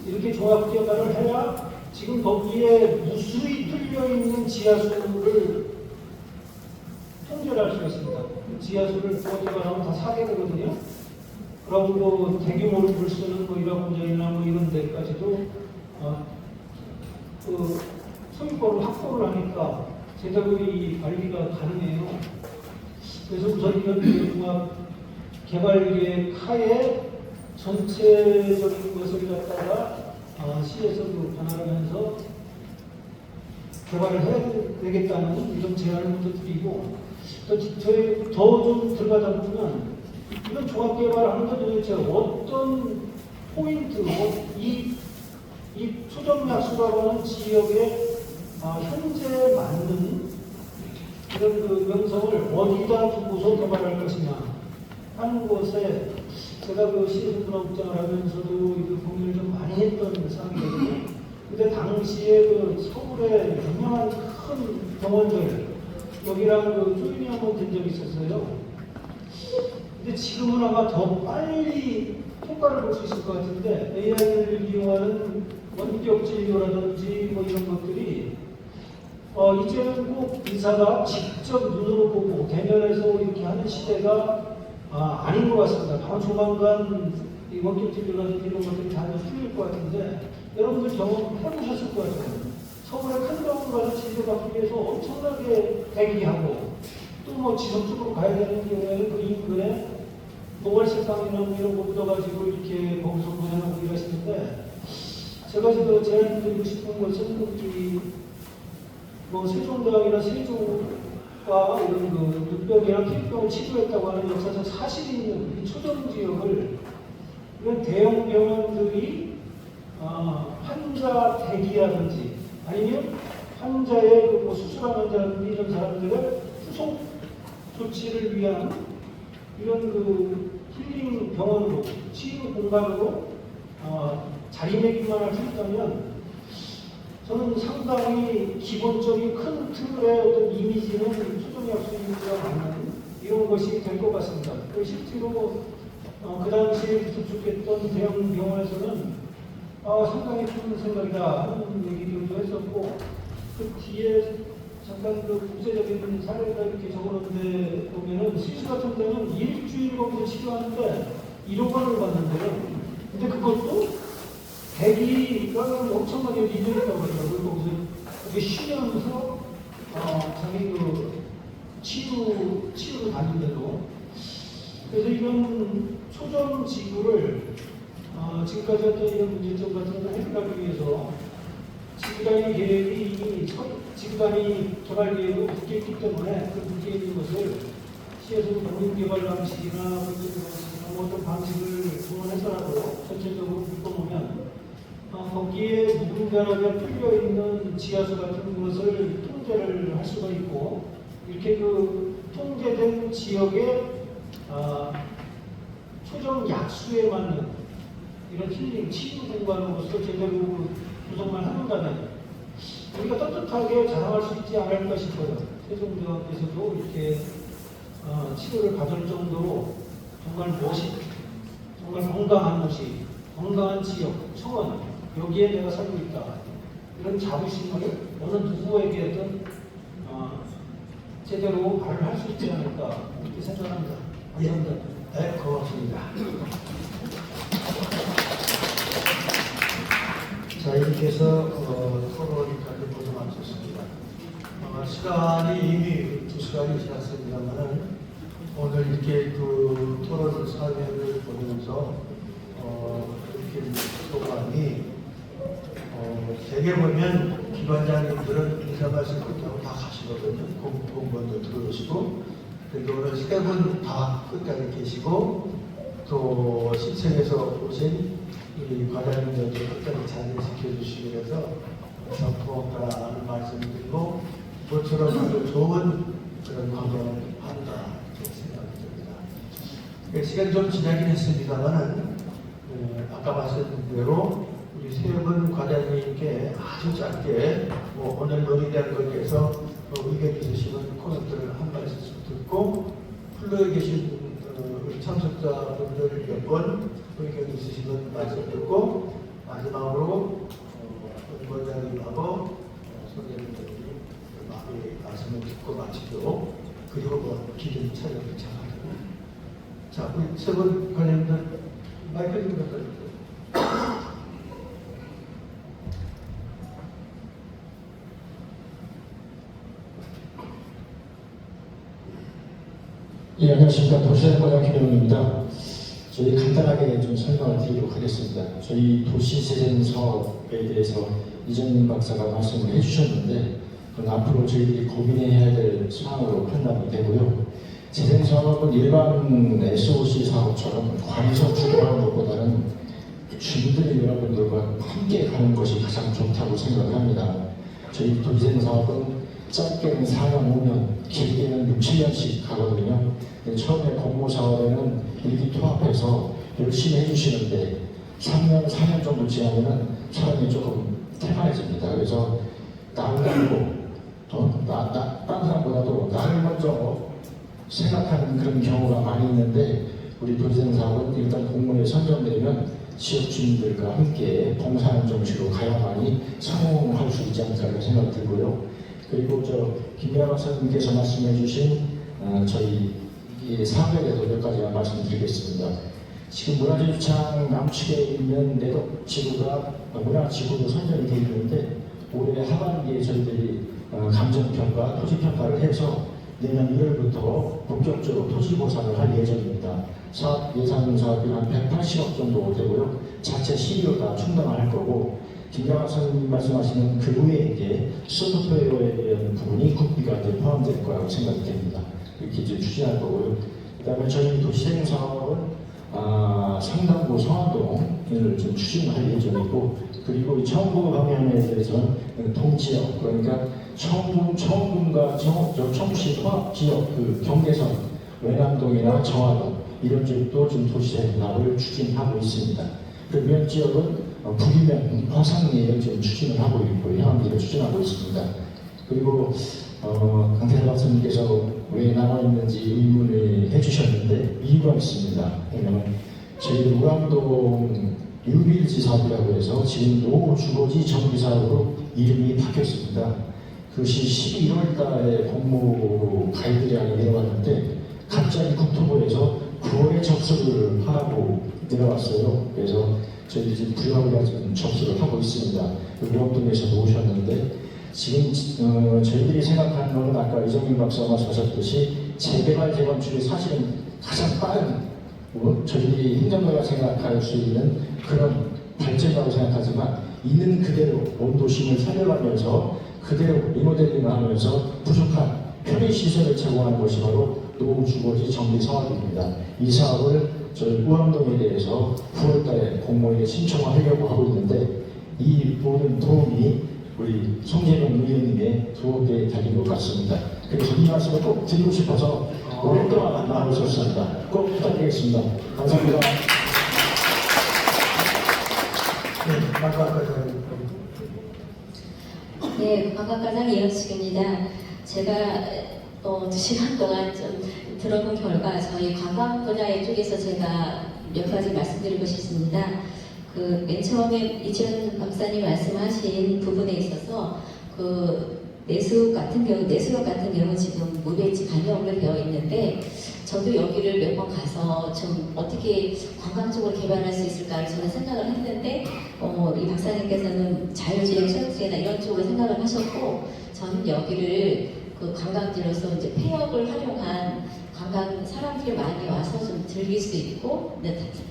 이렇게 종합개발을 해야 지금 거기에 무수히 뚫려있는 지하수를 통제할 수 있습니다. 지하수를 개발하면 다 사게 되거든요. 그럼 뭐 대규모로 물 쓰는 뭐 일화공장이나 뭐 이런 데까지도 그 소유권을 확보를 하니까 제대로 이 관리가 가능해요. 그래서 우선 이런 종합 개발 계획 하에 전체적인 것을 갖다가 시에서 변화하면서 개발을 해야 되겠다는 이런 제안을 먼저 드리고, 더 좀 들어가다 보면 이런 종합개발하는데 도대체 어떤 포인트, 이 초정약수라고 하는 지역에 현재 맞는 이런 그 명성을 어디다 두고서 개발할 것이냐 하는 것에 제가 그 시에서 문화국장을 하면서도 이 고민을 좀 많이 했던 사항이거든요. 근데 당시에 그 서울의 유명한 큰 병원들, 여기랑 그 조인이 한번 된 적이 있었어요. 근데 지금은 아마 더 빨리 효과를 볼 수 있을 것 같은데, AI를 이용하는 원격 진료라든지 뭐 이런 것들이 이제는 꼭 의사가 직접 눈으로 보고 대면에서 이렇게 하는 시대가 아닌 것 같습니다. 다만 조만간 이 원격 진료라든지 이런 것들이 다 풀릴 것 같은데, 여러분들 경험해보셨을 것 같아요. 서울의 큰 병원 가서 치료받기 위해서 엄청나게 대기하고, 또 뭐 지속적으로 가야 되는 경우에는 그 인근에 노발색방이나 이런 거 묻어가지고 이렇게 거기서 보내고 일하시는데, 제가 지금 제안드리고 싶은 것은 뭐 세종대왕이나 세종과 이런 그 눈병이나 피부병을 치료했다고 하는 역사적 사실이 있는 이 초정 지역을 이런 대형 병원들이 환자 대기라든지 아니면 환자의 뭐 수술한 환자라든지 이런 사람들의 후속 조치를 위한 이런 그 힐링 병원으로, 치유 공간으로 자리매김만 할 수 있다면, 저는 상당히 기본적인 큰 틀의 어떤 이미지는 초정약수 이미지가 맞는 이런 것이 될 것 같습니다. 실제로 그 당시에 구축했던 대형 병원에서는 상당히 큰 생각이다 하는 얘기들도 했었고, 그 뒤에 잠깐 그 구체적인 사례가 이렇게 적어놓은데 보면은 스위스 같은 데는 일주일 거기서 치료하는데 1억 원을 받는데요. 근데 그것도 대기가 엄청나게 밀려있다고 하더라고요. 거기서 쉬면서 자기 그 치유를 받는데도. 그래서 이런 초정 지구를 지금까지 어떤 이런 문제점 같은 걸 해결하기 위해서 지구단위 계획이 이미 지구단위 개발 계획으로 묶여 있기 때문에 그 묶여 있는 것을 시에서 공인개발 방식이나 어떤 방식을 동원해서라도 전체적으로 묶어놓으면 거기에 무분별하게 풀려 있는 지하수 같은 것을 통제를 할 수가 있고, 이렇게 그 통제된 지역의 초정 약수에 맞는 이런 힐링 치유 공간으로서 제대로 구성만 한다면 우리가 떳떳하게 자랑할 수 있지 않을까 싶어요. 세종대왕께서도 이렇게 치료를 받을 정도로 정말 정말 건강한 도시, 건강한 지역, 청원, 여기에 내가 살고 있다. 이런 자부심을 어느 누구에게든 제대로 말을 할 수 있지 않을까 이렇게 생각합니다. 감사합니다. 네, 고맙습니다. 박사님께서 토론까지 모두 마쳤습니다. 시간이 이미 2시간이 지났습니다만은 오늘 이렇게 그 토론 사회를 보면서 이렇게 소감이 대개 보면 기관장님들은 인사 말씀 끝나고 다 가시거든요. 공무원도 들어오시고 그런데 오늘 세 분 다 끝까지 계시고 또 시청에서 오신 이 과장님들도 끝까지 자리를 지켜주시기 위해서 고맙다는 말씀을 드리고 모처럼 아주 좋은 그런 방송을 한다 이렇게 생각이 듭니다. 시간이 좀 지나긴 했습니다만은 아까 말씀드린 대로 우리 세 분 과장님께 아주 짧게 오늘 논의된 것에 대해서 의견 있으시는 코멘트를 한 말씀 듣고 플로에 계신 우리 참석자분들 몇 번 의견 있으시는 말씀 듣고 마지막으로 원장님하고 선생님들이 마무리 말씀을 듣고 마치도록 그리고 기준 차례를 정하도록. 자, 우리 세 분 관련된 마이크 좀 부탁드립니다. 예, 안녕하십니까. 도시재생과장 김영입니다. 저희 간단하게 좀 설명을 드리도록 하겠습니다. 저희 도시재생 사업에 대해서 이정민 박사가 말씀을 해주셨는데 그건 앞으로 저희들이 고민해야 될 사항으로 판단이 되고요. 재생 사업은 일반 SOC 사업처럼 관에서 주도하는 것보다는 주민들 여러분들과 함께 가는 것이 가장 좋다고 생각을 합니다. 저희 도시재생 사업은 짧게는 4년, 5년, 길게는 6, 7년씩 가거든요. 처음에 공모사업에는 일기토합해서 열심히 해주시는데 3년, 4년 정도 지나면 사람이 조금 태만해집니다. 그래서 나를 알고 다른 사람보다도 나를 먼저 생각하는 그런 경우가 많이 있는데 우리 도시재생 사업은 일단 공모에 선정되면 지역 주민들과 함께 봉사하는 정식으로 가야만이 성공할 수 있지 않을까 생각이 들고요. 그리고 김미아 박사님께서 말씀해 주신 저희 이 사업에 대해서 몇 가지만 말씀드리겠습니다. 지금 문화재유창 남측에 있는 내덕 지구가 문화지구로 선정이 되어 있는데 올해 하반기에 저희들이 감정평가, 토지평가를 해서 내년 1월부터 본격적으로 토지보상을 할 예정입니다. 사업 예산 사업이 한 180억 정도 되고요. 자체 시료가 충당할 거고 김경환 선생님 말씀하시는 그 외에 이제 소프트웨어에 대한 부분이 국비가 이제 포함될 거라고 생각이 됩니다. 이렇게 이제 추진할 거고요. 그다음에 저희 도시재생 사업은 상당부 성안동을 좀 추진할 예정이고 그리고 청구 방향에 대해서는 동지역 그러니까 청군과 청주시 통합 지역 그 경계선 외남동이나 정화동 이런 지역도 지금 도시재생 사업을 추진하고 있습니다. 그 면 지역은 북이면 화상리에 지금 추진을 하고 있고 향후에 추진하고 있습니다. 그리고 강태일 박사님께서 왜 남아 있는지 의문을 해주셨는데 이유가 있습니다. 왜냐하면 저희 우암동 유빌지 사업이라고 해서 지금 노주거지 정비 사업으로 이름이 바뀌었습니다. 그것이 11월달에 공모 가이드량이 내려왔는데 갑자기 국토부에서 9월에 접수를 하라고 내려왔어요. 그래서 저희들이 지금 부랴부랴 지금 접수를 하고 있습니다. 우암동에서도 오셨는데 지금 저희들이 생각하는 것은 아까 이정민 박사가 말씀하셨듯이 재개발 재건축이 사실은 가장 빠른 저희들이 행정가가 생각할 수 있는 그런 발전이라고 생각하지만 있는 그대로 원도심을 살려가면서 그대로 리모델링을 하면서 부족한 편의시설을 제공하는 것이 바로 노후주거지 정비 사업입니다. 이 사업을 저희 우암동에 대해서 9월달에 공모에 신청을 하려고 하고 있는데 이 모든 도움이 우리 송재명 의원님의 도움에 달린 것 같습니다. 그래서 이 말씀을 꼭 드리고 싶어서 오랫동안 나오셨습니다. 꼭 부탁드리겠습니다. 감사합니다. 네, 박과과장. 네, 박과과장 이현숙입니다. 제가 2시간 동안 좀 들어본 결과 저희 관광 분야 쪽에서 제가 몇 가지 말씀드리고 싶습니다. 맨 처음에 이지현 박사님 말씀하신 부분에 있어서 내수역 같은 경우 지금 무배지 반영으로 되어 있는데 저도 여기를 몇 번 가서 좀 어떻게 관광적으로 개발할 수 있을까를 저는 생각을 했는데 이 박사님께서는 자율주행 셔틀이나 이런 쪽을 생각을 하셨고 저는 여기를 그 관광지로서 이제 폐역을 활용한 관광 사람들이 많이 와서 좀 즐길 수 있고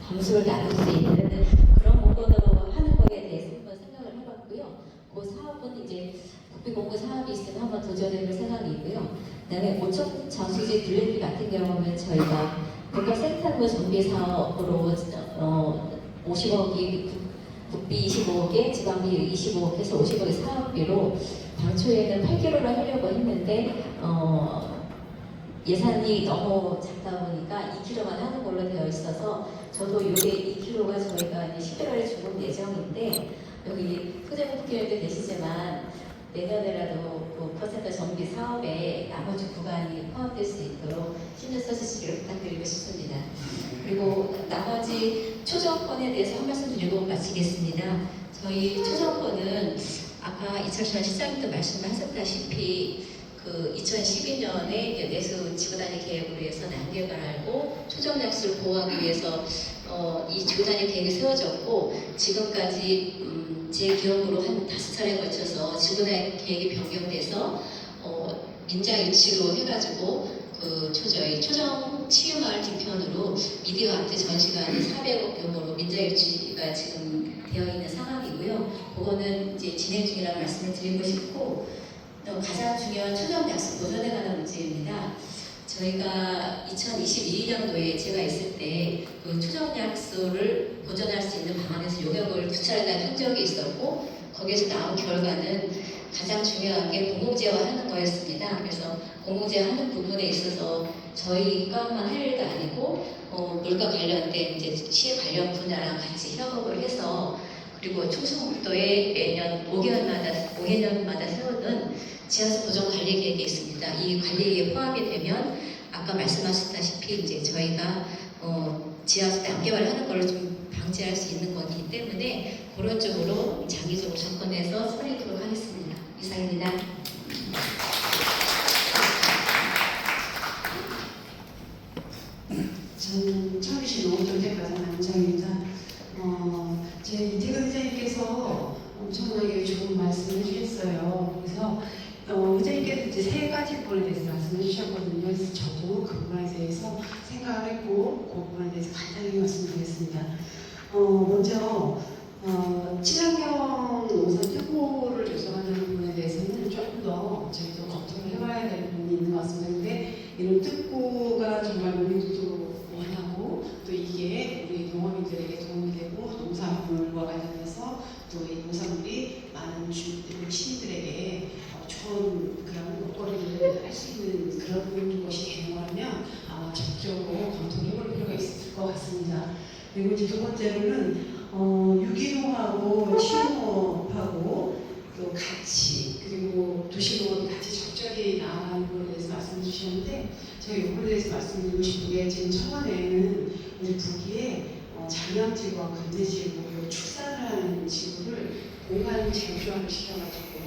감수를 나눌 수 있는 그런 공간으로 하는 거에 대해서 한번 생각을 해봤고요. 그 사업은 이제 국비공고 사업이 있으면 한번 도전해볼 생각이고요. 그다음에 5천 저수지 블랙비 같은 경우는 저희가 국가생산부 정비 사업으로 50억이 국비 25억에 지방비 25억 해서 50억의 사업비로 당초에는 8km를 하려고 했는데 예산이 너무 작다 보니까 2km만 하는 걸로 되어 있어서 저도 이게 2km가 저희가 이제 11월에 준공 예정인데 여기 소재국회의원도 계시지만 내년에라도 그 퍼센트 정비 사업에 나머지 구간이 포함될 수 있도록 신경 써주시기를 부탁드리고 싶습니다. 그리고 나머지 초정권에 대해서 한 말씀 드리고 마치겠습니다. 저희 초정권은 아까 이철철 시장님도 말씀하셨다시피 그 2012년에 내수 지구단위 계획으로 해서 난개발하고 초정약수를 보호하기 위해서 이 지구단위 계획이 세워졌고 지금까지 제 기억으로 한 5차례에 걸쳐서 지구단위 계획이 변경돼서 민자 유치로 해가지고 그 저희 초정 치유마을 뒤편으로 미디어 아트 전시관이 400억 규모로 민자 유치가 지금 되어 있는 상황이고요. 그거는 이제 진행 중이라는 말씀을 드리고 싶고 또 가장 중요한 초정 약수 보존에 관한 문제입니다. 저희가 2022년도에 제가 있을 때 그 초정 약수를 보존할 수 있는 방안에서 요격을 2차례나 한 적이 있었고 거기에서 나온 결과는 가장 중요한 게 공공재화하는 거였습니다. 그래서 공공재화하는 부분에 있어서 저희가만 할 일도 아니고 물과 관련된 이제 시의 관련 분야랑 같이 협업을 해서 그리고 충청북도에 매년 5개년마다 세우는 지하수 보존 관리 계획이 있습니다. 이 관리에 포함이 되면 아까 말씀하셨다시피 이제 저희가 지하수 난개발하는 걸 좀 방지할 수 있는 거기 때문에 그런 쪽으로 장기적으로 접근해서 처리하도록 하겠습니다. 이상입니다. 저는 청주시 노후정책과장 안정입니다. 제 이태근 회장님께서 엄청나게 좋은 말씀을 해주셨어요. 그래서 회장님께서 이제 3가지 부분에 대해서 말씀해 주셨거든요. 그래서 저도 그 부분에 대해서 생각을 했고 그 부분에 대해서 간단히 말씀드리겠습니다. 먼저 친환경 노선 특보를 조성하는 부분에 대해서는 조금 더 저희도 검토를 해봐야 될 부분이 있는 것 같습니다. 근데 이런 특보가 정말 우리도 원하고 또 이게 우리 농업인들에게 도움이 되고 농산물과 관련해서 또 이 농산물이 많은 시민들에게 좋은 그런 먹거리를 할 수 있는 그런 것이 되는 거라면 아마 적극적으로 검토를 해볼 필요가 있을 것 같습니다. 그리고 이제 2번째로는 유기농하고 친환경하고 또 같이 그리고 도시농업이 같이 적절히 나아가는 부분에 대해서 말씀해 주셨는데 제가 이 부분에 대해서 말씀드리고 싶은 게 지금 청원에는 우리 북위에 장량지구와 건대지구 그리고 축산하는 지구를 공간 재조합을 시켜가지고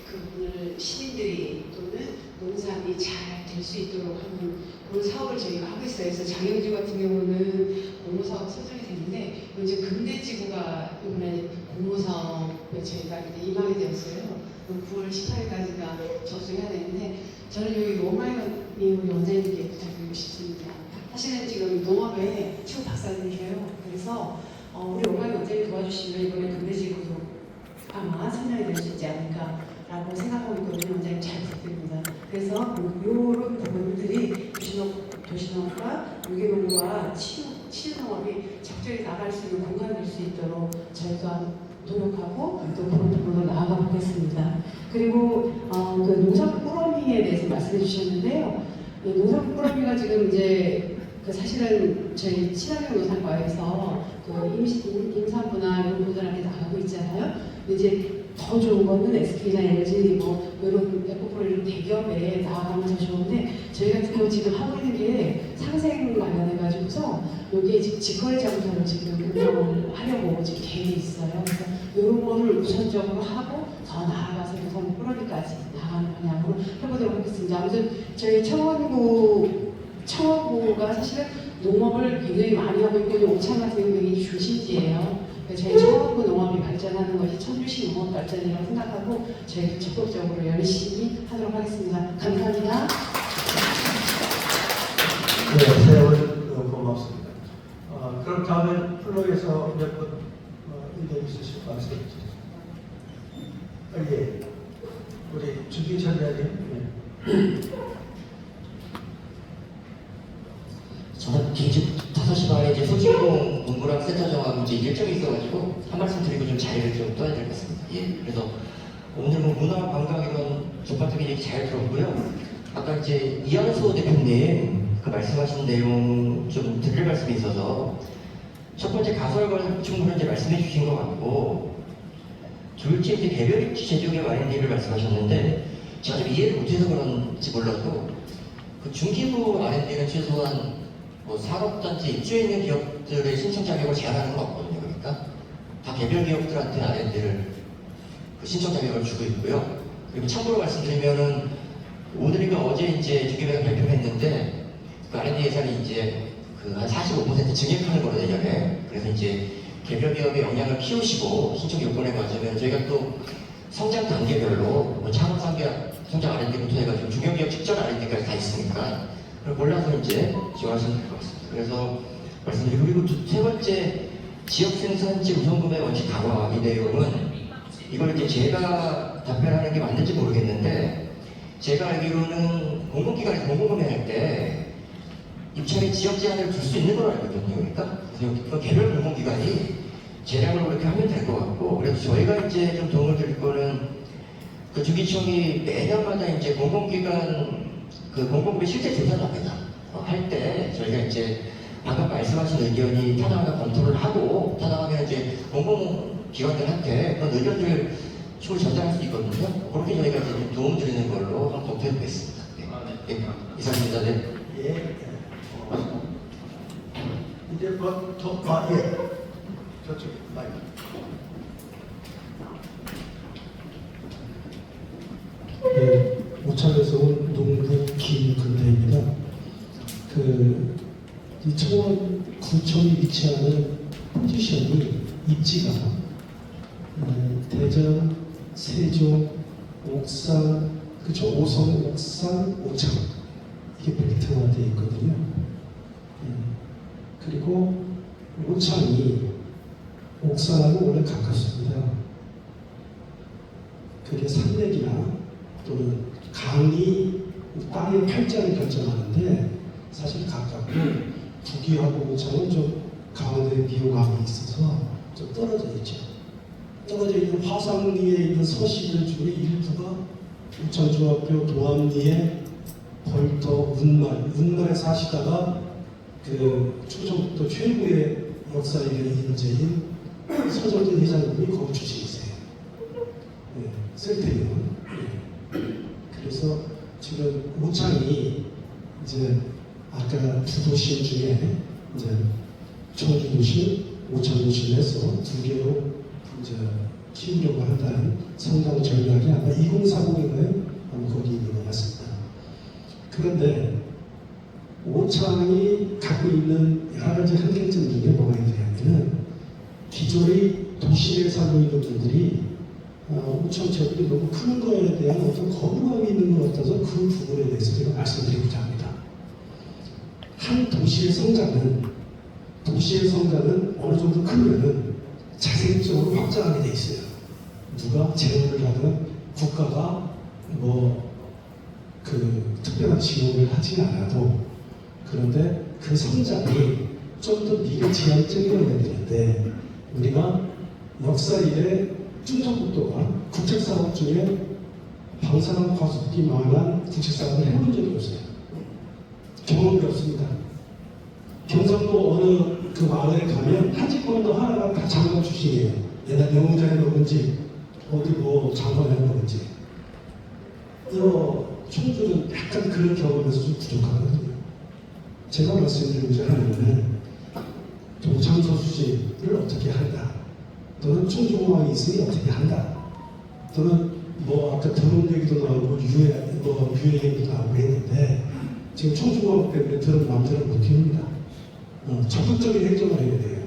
그 부분을 시민들이 또는 농산이 잘 될 수 있도록 하는 그런 사업을 저희가 하고 있어요. 그래서 장량지구 같은 경우는 공모사업 선정이 됐는데 이제 금대지구가 이번에 공모사업에 저희가 이제 임하게 되었어요. 9월 18일까지가 접수해야 되는데 저는 여기 로마이 우리 원장님께 부탁드리고 싶습니다. 사실은 지금 농업에 최고 박사님이세요. 그래서 우리 로마이 원장님 도와주시면 이번에 금대지구도 아마 선정이 될 수 있지 않을까라고 생각하고 있거든요. 원장님 잘 부탁드립니다. 그래서 이런 부분들이 도시농업과 유기농과 치유농업이 적절히 나갈 수 있는 공간이 될 수 있도록 저희가 노력하고 또 그런 부분으로 나아가 보겠습니다. 그리고 그 농산물 꾸러미에 대해서 말씀해 주셨는데요. 농산물 꾸러미가 지금 이제 그 사실은 저희 친환경 농산과에서 그 임산부나 이런 분들한테 나가고 있잖아요. 이제 더 좋은 거는 SK나 LG 뭐 이런 에코프로 대기업에 나아가면 더 좋은데 저희 같은 경우 지금 하고 있는 게 상생 관련해가지고서 여기에 지금 직거래 장터를 지금 운영을 하려고 지금 계획이 있어요. 그래서 이런 거를 우선적으로 하고 더 나아가서 더 뿌러리까지 나가는 방향으로 해보도록 하겠습니다. 아무튼 저희 청원부가 사실은 농업을 굉장히 많이 하고 있고 옥천 같은 경우 굉장히 중심지예요. 저희 청원부 농업이 발전하는 것이 청주시 농업 발전이라고 생각하고 저희도 적극적으로 열심히 하도록 하겠습니다. 감사합니다. 네, 세월 고맙습니다. 그럼 다음에 플로에서 몇분 의견 있으실 말씀해 주세요. 예, 우리 주기철 위원님. 저는 긴급 5시 반에 이제 소진공 농구랑 센터 정하고 이제 일정이 있어가지고 한 말씀 드리고 좀 자리를 좀 떠야 될 것 같습니다. 예, 그래서 오늘 뭐 문화 관광 이런 전반적인 얘기 잘 들었고요. 아까 이제 이한수 대표님 그 말씀하신 내용 좀 드릴 말씀이 있어서 첫 번째 가설과 충분히 이제 말씀해 주신 것 같고 둘째 이제 개별 입지 제조업의 R&D를 말씀하셨는데 제가 좀 이해를 못해서 그런지 몰라도 그 중기부 R&D는 최소한 뭐 산업단지 입주해 있는 기업들의 신청 자격을 제한하는 건 없거든요. 그러니까 다 개별 기업들한테 R&D를 그 신청 자격을 주고 있고요. 그리고 참고로 말씀드리면은 오늘인가 어제 이제 주기부가 발표했는데 그 R&D 예산이 이제 그 한 45% 증액하는 거로 내년에. 그래서 이제 개별 기업의 역량을 키우시고 신청 요건에 맞으면 저희가 또 성장 단계별로 뭐 창업 성장 R&D부터 해가지고 중견기업 직전 R&D까지 다 있으니까 그걸 골라서 이제 지원하시면 될 것 같습니다. 그래서 말씀드리고 그리고 세 번째 지역 생산지 우선구매 원칙 강화 이 내용은 이걸 이제 제가 답변하는 게 맞는지 모르겠는데 제가 알기로는 공공기관에서 공공구매할 때 입찰에 지역 제한을 둘 수 있는 걸 알거든요. 그러니까 그래서 개별 공공기관이 재량을 그렇게 하면 될 것 같고 그래서 저희가 이제 좀 도움을 드릴 거는 그 주기청이 매년마다 이제 공공기관 그 공공구매 실제 조사를 합니다. 할 때 저희가 이제 방금 말씀하신 의견이 타당하게 검토를 하고 타당하면 이제 공공기관들한테 그런 의견들을 충분히 전달할 수 있거든요. 그렇게 저희가 이제 좀 도움 드리는 걸로 한번 검토해 보겠습니다. 네. 네. 이상입니다. 네. 예. 이제 예. 저쪽 마이크. 네, 오창에서 온 농부 김근대입니다. 이 청원구청이 위치하는 포지션이 입지가 대전, 세종, 옥산, 그쵸? 오성, 옥산, 오창 이게 벨트화되어 있거든요. 그리고 오창이 옥산하고 원래 가깝습니다. 그게 산맥이나 또는 강이 땅의 팔자를 결정하는데 사실 가깝고 북위하고 오창은 좀 가운데 비호감이 있어서 좀 떨어져 있죠. 떨어져 있는 화상리에 있는 서시들 중에 일부가 우천중학교 도암리에 벌터 운말에 사시다가 그 충청북도 최고의 역사인의 인재인 서정진 회장님이 거기 주시이세요. 네, 쓸데있는. 그래서 지금 오창이 이제 아까 두 도시 중에 이제 청주도시, 오창도시에서 두 개로 이제 키우려고 한다는 성장 전략이 아마 2040인가요? 아마 거기 있는 것 같습니다. 그런데 오창이 갖고 있는 여러 가지 한계점 중에 뭐가 있냐면 기존의 도시에 살고 있는 분들이 오창 지역이 너무 큰 거에 대한 어떤 거부감이 있는 것 같아서 그 부분에 대해서 제가 말씀드리고자 합니다. 한 도시의 성장은 어느 정도 크면은 자생적으로 확장하게 돼 있어요. 누가 재원을 하든 국가가 특별한 지원을 하진 않아도 그런데 그 성장이 좀 더 미래지향적이어야 되는데 우리가 역사 이래 충청북도가 국책사업 중에 방사능 과속기만한 국책사업을 해본 적이 없어요. 경험이 없습니다. 경상도 어느 그 마을에 가면 한 집 건도 하나가 다 장관 출신이에요. 옛날 명문장에 먹은 집 어디 뭐 장관한다든지 총주는 약간 그런 경험에서 좀 부족하거든요. 제가 말씀드리고자 하는 것은 동창소 수집을 어떻게 한다, 또는 총주공항이 있으니 어떻게 한다, 또는 뭐 아까 드론 얘기도 나오고 유해 얘기도 나오고 했는데 지금 총주공항 때문에 드론 마음대로 못 틉니다. 적극적인 행정을 해야 돼요.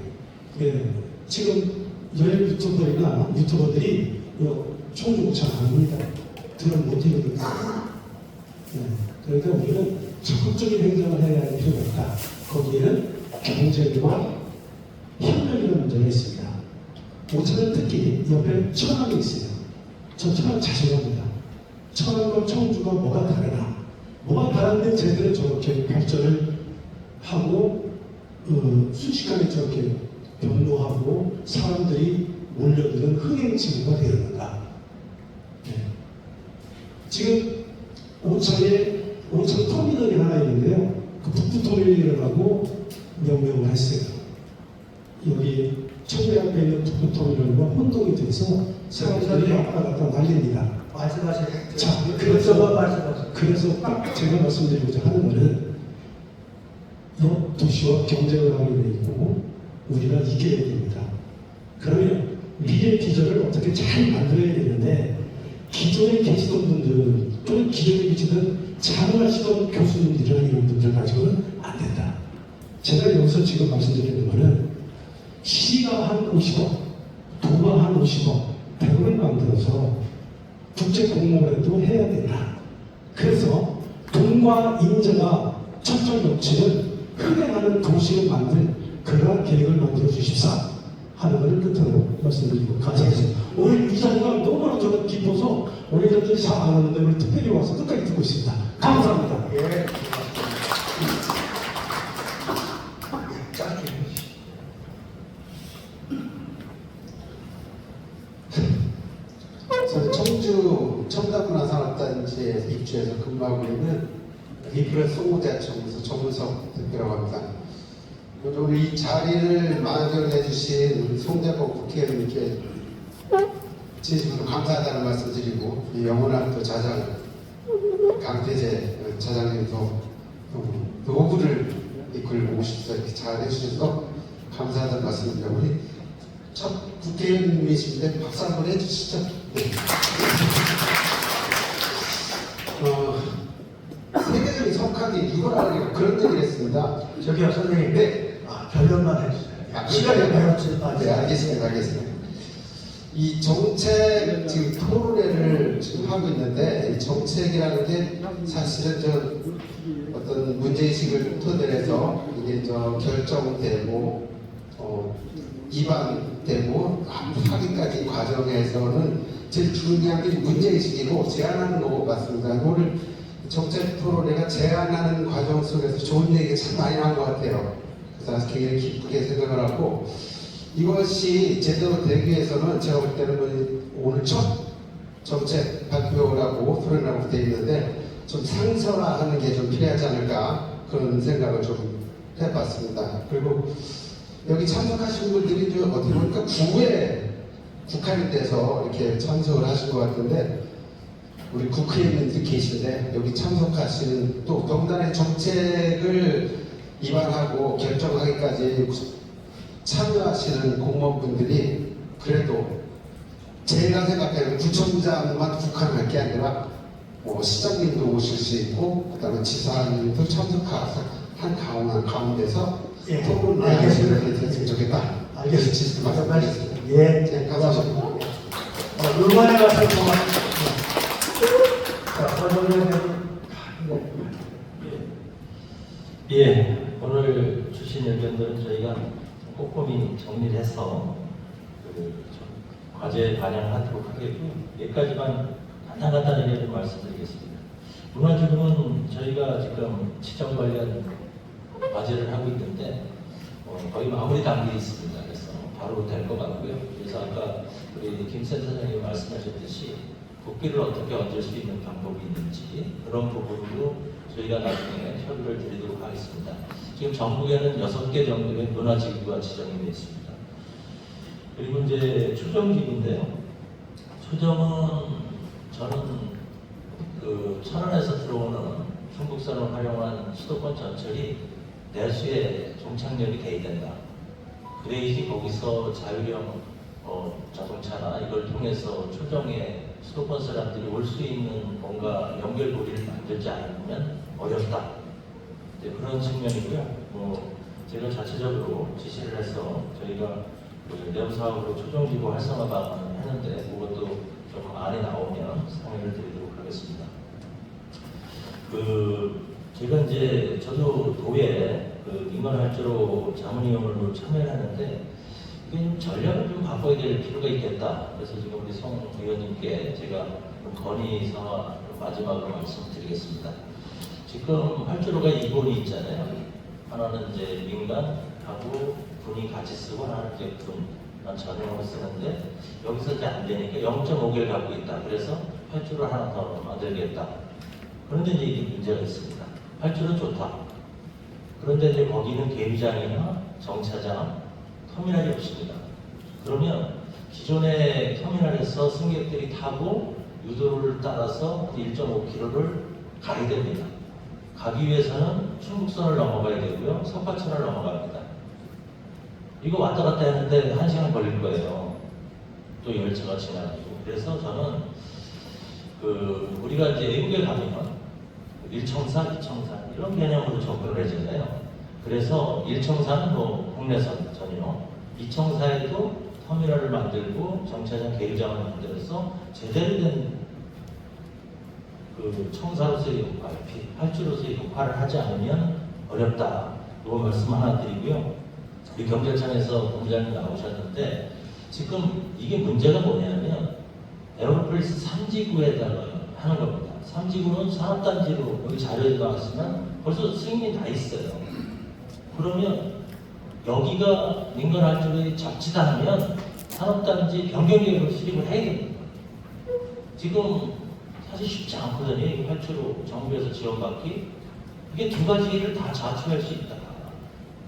예, 지금 여행 유튜버들이 총주공 잘 안 합니다. 드론 못 틉니다. 예, 그러니까 우리는 적극적인 행정을 해야 할 필요가 있다. 거기에는 경쟁과 협력이라는 문제가 있습니다. 오차는 특히 옆에 천안이 있어요. 저 천안 자신합니다. 천안과 청주가 뭐가 다르나? 뭐가 다른데 제대로 저렇게 발전을 하고 순식간에 저렇게 변모하고 사람들이 몰려드는 흥행지구가 되었는가? 네. 지금 오창 터미널이 하나 있는데요. 그 북부 터미널이라고 명명을 했어요. 여기 청계 앞에 있는 북부 터미널과 혼동이 돼서 사람들이 왔다 갔다 난립니다. 말씀하세요. 자, 말씀하세요. 그래서 딱 제가 말씀드리고자 하는 것은 도시와 경쟁을 하게 돼 있고 우리가 이겨야 됩니다. 그러면 미래 비전을 어떻게 잘 만들어야 되는데 기존에 계시던 분들 또는 기존에 계시던 장하시던 교수님들이나 이런 분들 가지고는 안 된다. 제가 여기서 지금 말씀드리는 것은 시가 한 50억, 도가 한 50억, 100억을 만들어서 국제 공모라도 해야 된다. 그래서 돈과 인재가 척척 넘치는 흥행하는 도시를 만들 그러한 계획을 만들어 주십사 하는 것을 끝으로 말씀드리고 감사합니다. 오늘 이 자리가 너무나 저는 기뻐서 오늘 저들이 잘 안 하는데 오늘 특별히 와서 끝까지 듣고 있습니다. 감사합니다. 예. 짧게. 저는 청주 첨단문화산업단지에 입주해서 근무하고 있는 리프레 송호대학청에서 정문석 대표라고 합니다. 오늘 이 자리를 마련해 주신 우리 송대범 국회의원님께 진심으로 감사하다는 말씀 드리고 이 영원한 또 자장 강태재 자장님도 노후를 이끌고 오셔서 이렇게 잘 해주셔서 감사하다는 말씀드립니다. 우리 첫 국회의원님이신데 박수 한번 해주시죠. 네. 세계적인 석학이 누구라고 그런 얘기를 했습니다. 저기요, 선생님. 네. 결론만 해주세요. 시간이 없어요. 네, 알겠습니다. 이 정책 지금 토론회를 지금 하고 있는데 이 정책이라는 게 사실은 저 어떤 문제의식을 토대로 해서 이게 저 결정되고 입안되고 하기까지 과정에서는 제일 중요한 게 문제의식이고 제안하는 것 같습니다. 오늘 정책 토론회가 제안하는 과정 속에서 좋은 얘기가 참 많이 나온 것 같아요. 그래서 굉장히 기쁘게 생각을 하고 이것이 제대로 되기 위해서는 제가 볼 때는 오늘 첫 정책 발표라고 토론이라고 되어 있는데 좀 상설화하는 게 좀 필요하지 않을까 그런 생각을 좀 해봤습니다. 그리고 여기 참석하신 분들이 좀 어떻게 보니까 9회 국회의원 돼서 이렇게 참석을 하신 것 같은데 우리 국회의원님들이 계신데 여기 참석하시는 또 동단의 정책을 입안하고 결정하기까지 참여하시는 공무원분들이 그래도 제가 생각하는 구청장만 국한할 게 아니라 시장님도 오실 수 있고 그다음에 지사님도 참석한 가운데서 예, 토론을 했으면 좋겠다. 알겠습니다. 말씀드리겠습니다. 예, 감사합니다. 응원해 가서 고맙습니다. 자, 권영현 예, 오늘 주신 의견들은 저희가 꼼꼼히 정리를 해서 과제에 반영하도록 하겠고요. 여기까지만 간단하게 좀 말씀드리겠습니다. 문화주금은 저희가 지금 지정 관련 과제를 하고 있는데 거의 마무리 단계에 있습니다. 그래서 바로 될 것 같고요. 그래서 아까 우리 김 센터장님이 말씀하셨듯이 국기를 어떻게 얹을 수 있는 방법이 있는지 그런 부분도 저희가 나중에 협의를 드리도록 하겠습니다. 지금 전국에는 6개 정도의 문화지구가 지정이 되어 있습니다. 그리고 이제 추정지구인데요. 초정은 저는 그 천안에서 들어오는 중국산을 활용한 수도권 전철이 내수에 종착역이 돼야 된다. 그래야지 거기서 자율형 자동차나 이걸 통해서 초정에 수도권 사람들이 올 수 있는 뭔가 연결고리를 만들지 않으면 어렵다. 네, 그런 측면이고요. 제가 자체적으로 지시를 해서 저희가 그 내부 사업으로 초정지구 활성화방을 했는데 그것도 좀 안에 나오면 상의를 드리도록 하겠습니다. 제가 이제 저도 도에 민간활주로 자문위원으로 참여를 하는데 이게 좀 전략을 좀 바꿔야 될 필요가 있겠다. 그래서 지금 우리 송 의원님께 제가 건의사와 마지막으로 말씀드리겠습니다. 지금 활주로가 2본이 있잖아요. 하나는 이제 민간하고 군이 같이 쓰고 하나는 이제 군만 전용으로 쓰는데 여기서 이제 안 되니까 0.5개를 갖고 있다. 그래서 활주로 하나 더 만들겠다. 그런데 이제 이게 문제가 있습니다. 활주로 좋다. 그런데 이제 거기는 계류장이나 정차장, 터미널이 없습니다. 그러면 기존의 터미널에서 승객들이 타고 유도를 따라서 1.5km를 가야 됩니다. 가기 위해서는 충북선을 넘어가야 되고요. 석가천을 넘어갑니다. 이거 왔다 갔다 했는데 1시간 걸릴 거예요. 또 열차가 지나가지고. 그래서 저는 우리가 이제 외국에 가면 1청사, 2청사 이런 개념으로 접근을 하잖아요. 그래서 1청사는 국내선 전용, 2청사에도 터미널을 만들고 정차장 계류장을 만들어서 제대로 된 청사로서의 역할, 활주로서의 역할을 하지 않으면 어렵다. 이 말씀 하나 드리고요. 우리 경찰청에서 본부장님 나오셨는데 지금 이게 문제가 뭐냐면 에어로폴리스 3지구에다가 하는 겁니다. 3지구는 산업단지로 여기 자료에 나왔으면 벌써 승인이 다 있어요. 그러면 여기가 민간활주로에 적치다 하면 산업단지 변경계획을 수립을 해야 됩니다. 지금 사실 쉽지 않거든요. 이 활주로 정부에서 지원받기. 이게 두 가지를 다 자초할 수 있다.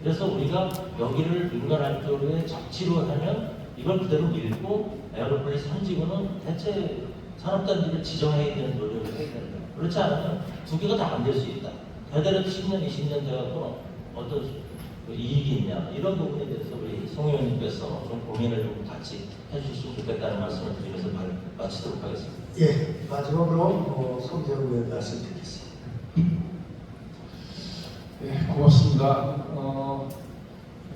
그래서 우리가 여기를 민간활주로에 적치로 하면 이걸 그대로 밀고 에어로폴리스 3지구는 대체 산업단지를 지정해야 되는 노력을 해야 된다. 그렇지 않으면 두 개가 다 안 될 수 있다. 대대로 10년, 20년 돼갖고 어떤 이익이 있냐 이런 부분에 대해서 우리 송 의원님께서 좀 고민을 좀 같이 해주셨으면 좋겠다는 말씀을 드리면서 마치도록 하겠습니다. 예, 마지막으로 송재훈 의원 말씀 드리겠습니다. 네, 고맙습니다.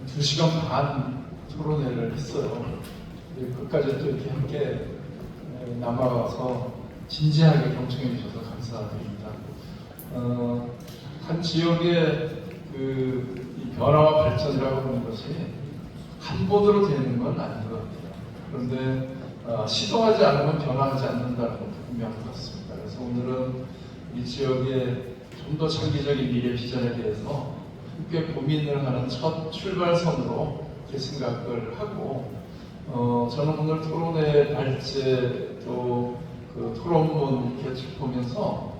2시간 반 토론회를 했어요. 끝까지 또 이렇게 함께 남아와서 진지하게 경청해 주셔서 감사드립니다. 한 지역의 이 변화와 발전이라고 하는 것이 한 번으로 되는 건 아닌 것 같아요. 그런데 시도하지 않으면 변화하지 않는다는 것도 분명한 것 같습니다. 그래서 오늘은 이 지역의 좀 더 장기적인 미래 비전에 대해서 함께 고민을 하는 첫 출발선으로 제 생각을 하고 저는 오늘 토론회 발제 또 토론문 이렇게 쭉 보면서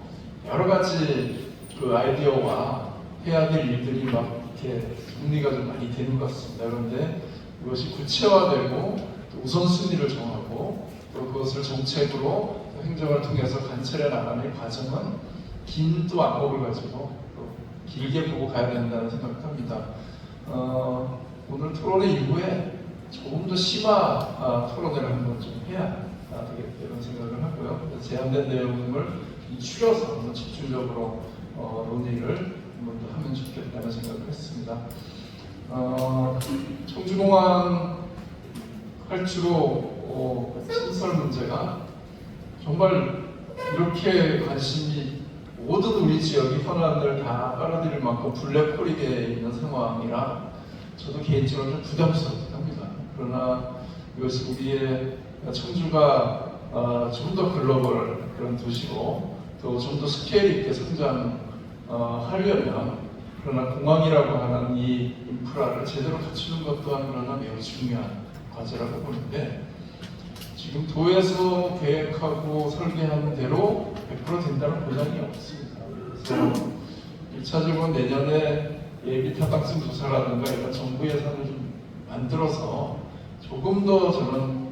여러 가지 아이디어와 해야 될 일들이 막 이렇게 정리가 좀 많이 되는 것 같습니다. 그런데 이것이 구체화되고 또 우선순위를 정하고 또 그것을 정책으로 행정을 통해서 관철해 나가는 과정은 긴 또 안목을 가지고 또 길게 보고 가야 된다는 생각을 합니다. 오늘 토론회 이후에 조금 더 심화 토론회를 한번 좀 해야 되겠다 이런 생각을 하고요. 제안된 내용을 추려서 한번 집중적으로 논의를 한번 더 하면 좋겠다는 생각을 했습니다. 청주공항 활주로 신설 문제가 정말 이렇게 관심이 모든 우리 지역이 현안을 다 빨아들일 만큼 블랙홀이게 있는 상황이라 저도 개인적으로 좀 부담스럽긴 합니다. 그러나 이것이 우리의 청주가 좀 더 글로벌 그런 도시로 또 좀 더 스케일 있게 성장하려면 그러나 공항이라고 하는 이 인프라를 제대로 갖추는 것 또한 그러나 매우 중요한 과제라고 보는데 지금 도에서 계획하고 설계한 대로 100% 된다는 보장이 없습니다. 그래서 1차적으로 내년에 예비 타당성 조사라든가 이런 정부 예산을 좀 만들어서 조금 더 저는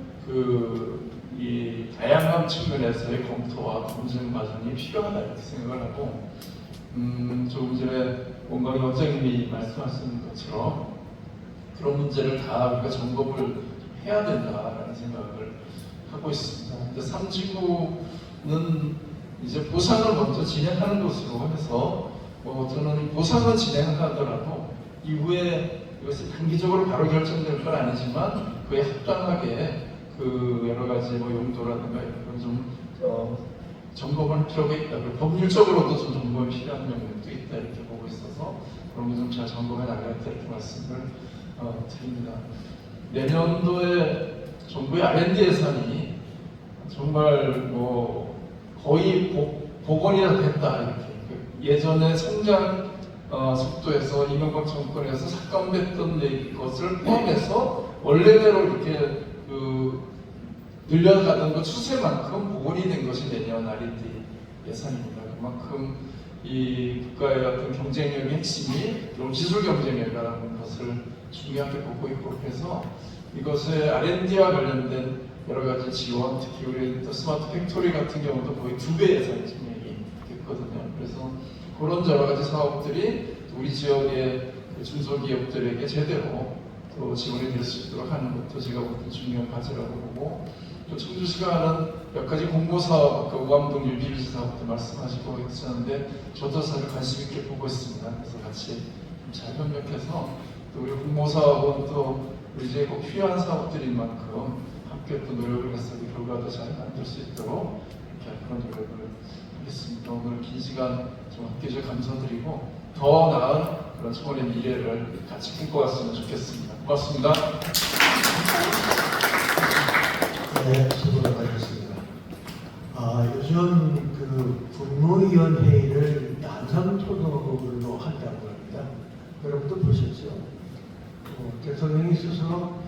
이 이 다양한 측면에서의 검토와 검증 과정이 필요하다 이렇게 생각을 하고 조금 전에 원광희 원장님이 말씀하신 것처럼 그런 문제를 다 우리가 점검을 해야 된다라는 생각을 하고 있습니다. 근데 3지구는 이제 보상을 먼저 진행하는 것으로 해서 저는 보상을 진행하더라도 이후에 이것이 단기적으로 바로 결정될 건 아니지만 그에 합당하게 그 여러 가지 용도라든가 이런 걸 좀 점검할 필요가 있다. 그리고 법률적으로도 좀 점검이 필요한 면도 있다 이렇게 보고 있어서 그런 거 좀 잘 점검해 나가겠다 이렇게 말씀을 드립니다. 내년도에 정부의 R&D 예산이 정말 거의 복원이나 됐다 이렇게 예전에 성장 속도에서 이명박 정권에서 삭감됐던 것을 포함해서 원래대로 이렇게 늘려가던 그 추세만큼 복원이 된 것이 내년 R&D 예산입니다. 그만큼 이 국가의 어떤 경쟁력의 핵심이 좀 기술 경쟁력이라는 것을 중요하게 보고 있고 그래서 이것의 R&D와 관련된 여러 가지 지원, 특히 우리 스마트 팩토리 같은 경우도 거의 2배 예산이 증액이 됐거든요. 그래서 그런 여러 가지 사업들이 우리 지역의 중소기업들에게 제대로 또 지원이 될 수 있도록 하는 것도 제가 볼 때 중요한 과제라고 보고 또 청주시가 하는 몇 가지 공모사업, 아까 우암동 유비비지 사업도 말씀하시고 있었는데 저도 사실 관심 있게 보고 있습니다. 그래서 같이 잘 협력해서 또 우리 공모사업은 또 우리 지역에 꼭 필요한 사업들인 만큼 함께 또 노력을 해서 이 결과도 잘 만들 수 있도록 이렇게 그런 노력을 하겠습니다. 오늘 긴 시간 좀 함께 해주셔서 감사드리고 더 나은 그런 청원의 미래를 같이 꿈꿔갔으면 좋겠습니다. 고맙습니다. 네, 수고를 많으셨습니다. 요즘 그 국무위원회의를 난상 토론으로 한다고 합니다. 여러분도 보셨죠? 대통령이 스스로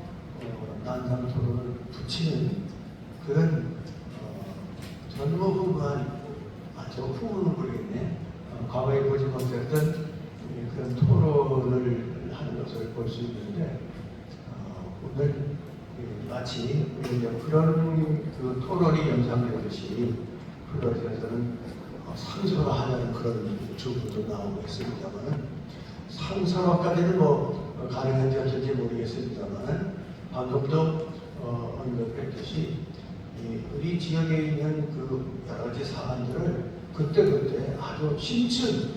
난상 토론을 붙이는 그런 전무후무한 저 후문은 모르겠네. 과거에 보지 못했던 그런 토론을 하는 것을 볼 수 있는데 오늘 마치 그런 그 토론이 연상되듯이 플러스에서는 상설화하자는 그런 주부도 나오고 있습니다만 상설화까지는 가능한지 어쩔지 모르겠습니다만 방금도 언급했듯이 우리 지역에 있는 그 여러 가지 사안들을 그때그때 아주 심층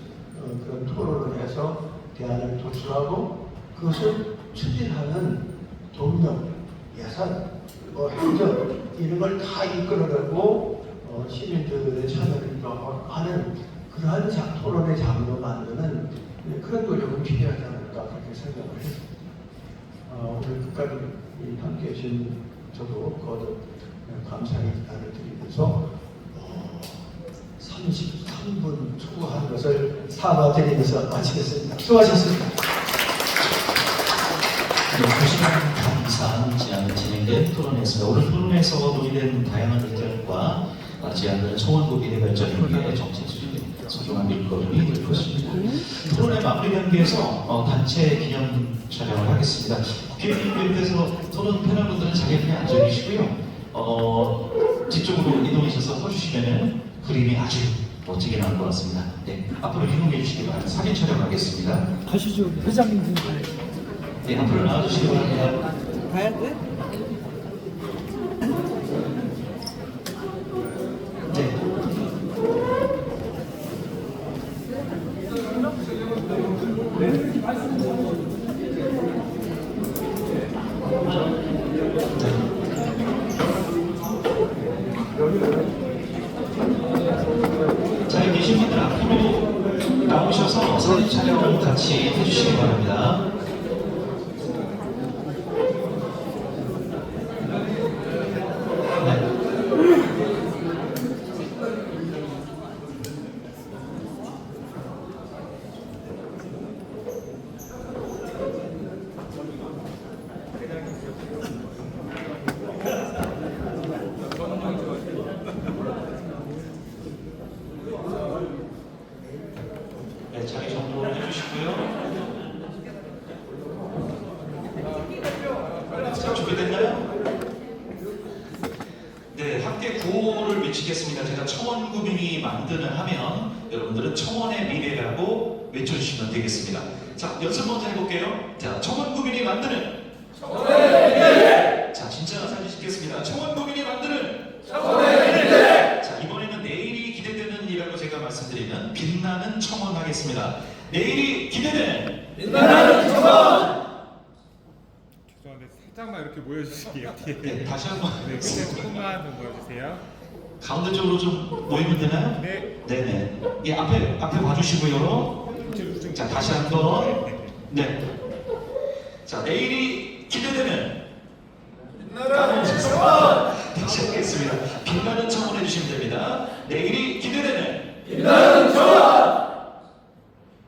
그런 토론을 해서 대안을 도출하고 그것을 추진하는 동력, 예산, 행정 이런 걸 다 이끌어내고 시민들의 참여를 하는 그러한 토론의 장으로 만드는 그런 노력은 필요하지 않을까 그렇게 생각을 했습니다. 오늘 끝까지 함께해 주신 저도 거듭 감사의 인사를 드리면서 33분 초과한 것을 사과드리면서 마치겠습니다. 수고하셨습니다. 네, 2시간 이상 진행된 토론회에서 오늘 토론에서 논의된 다양한 의견과 제안들은 청원구 미래 발전을 위해 정책 수립 소중한 밑거름이 될 것입니다. 토론회 마무리 단계에서 단체 기념 촬영을 하겠습니다. 국회의원님께서 토론 패널 분들은 자리에 앉아 계시고요. 뒤쪽으로 이동하셔서 서주시면 그림이 아주 멋지게 나올 것 같습니다. 네, 앞으로 이동해 주시기 바랍니다. 사진 촬영하겠습니다. 가시죠. 회장님. 네, 앞으로 나와주시기 바랍니다. 가야 돼? 네. 자, 계신 분들 앞으로 나오셔서 사진 촬영 같이 해주시기 바랍니다. 네, 자리 정돈을 해주시고요. 자, 준비됐나요? 네. 구호를 외치겠습니다. 제가 청원구민이 만드는 하면 여러분들은 청원의 미래라고 외쳐주시면 되겠습니다. 자, 연습 먼저 해볼게요. 자, 청원구민이 만드는 청원의 미래. 자, 진짜 사진 찍겠습니다. 청원구민이 만드는 청원의 미래. 자, 이번에는 내일이 기대되는 이라고 제가 말씀드리는 빛나는 청원 하겠습니다. 내일이 기대되는 빛나는 청원. 죄송한데 살짝만 이렇게 모여주실게요. 뒤에. 네, 다시 한번. 네, 끝에 조금만 더 모여주세요. 가운데 쪽으로 좀 모이면 되나요? 네. 네네. 예, 앞에 봐주시고요. 자, 다시 한번. 네. 자, 내일이 기대되는 빛나는 청원. 다시 하겠습니다. 빛나는 청원 해주시면 됩니다. 내일이 기대되는 빛나는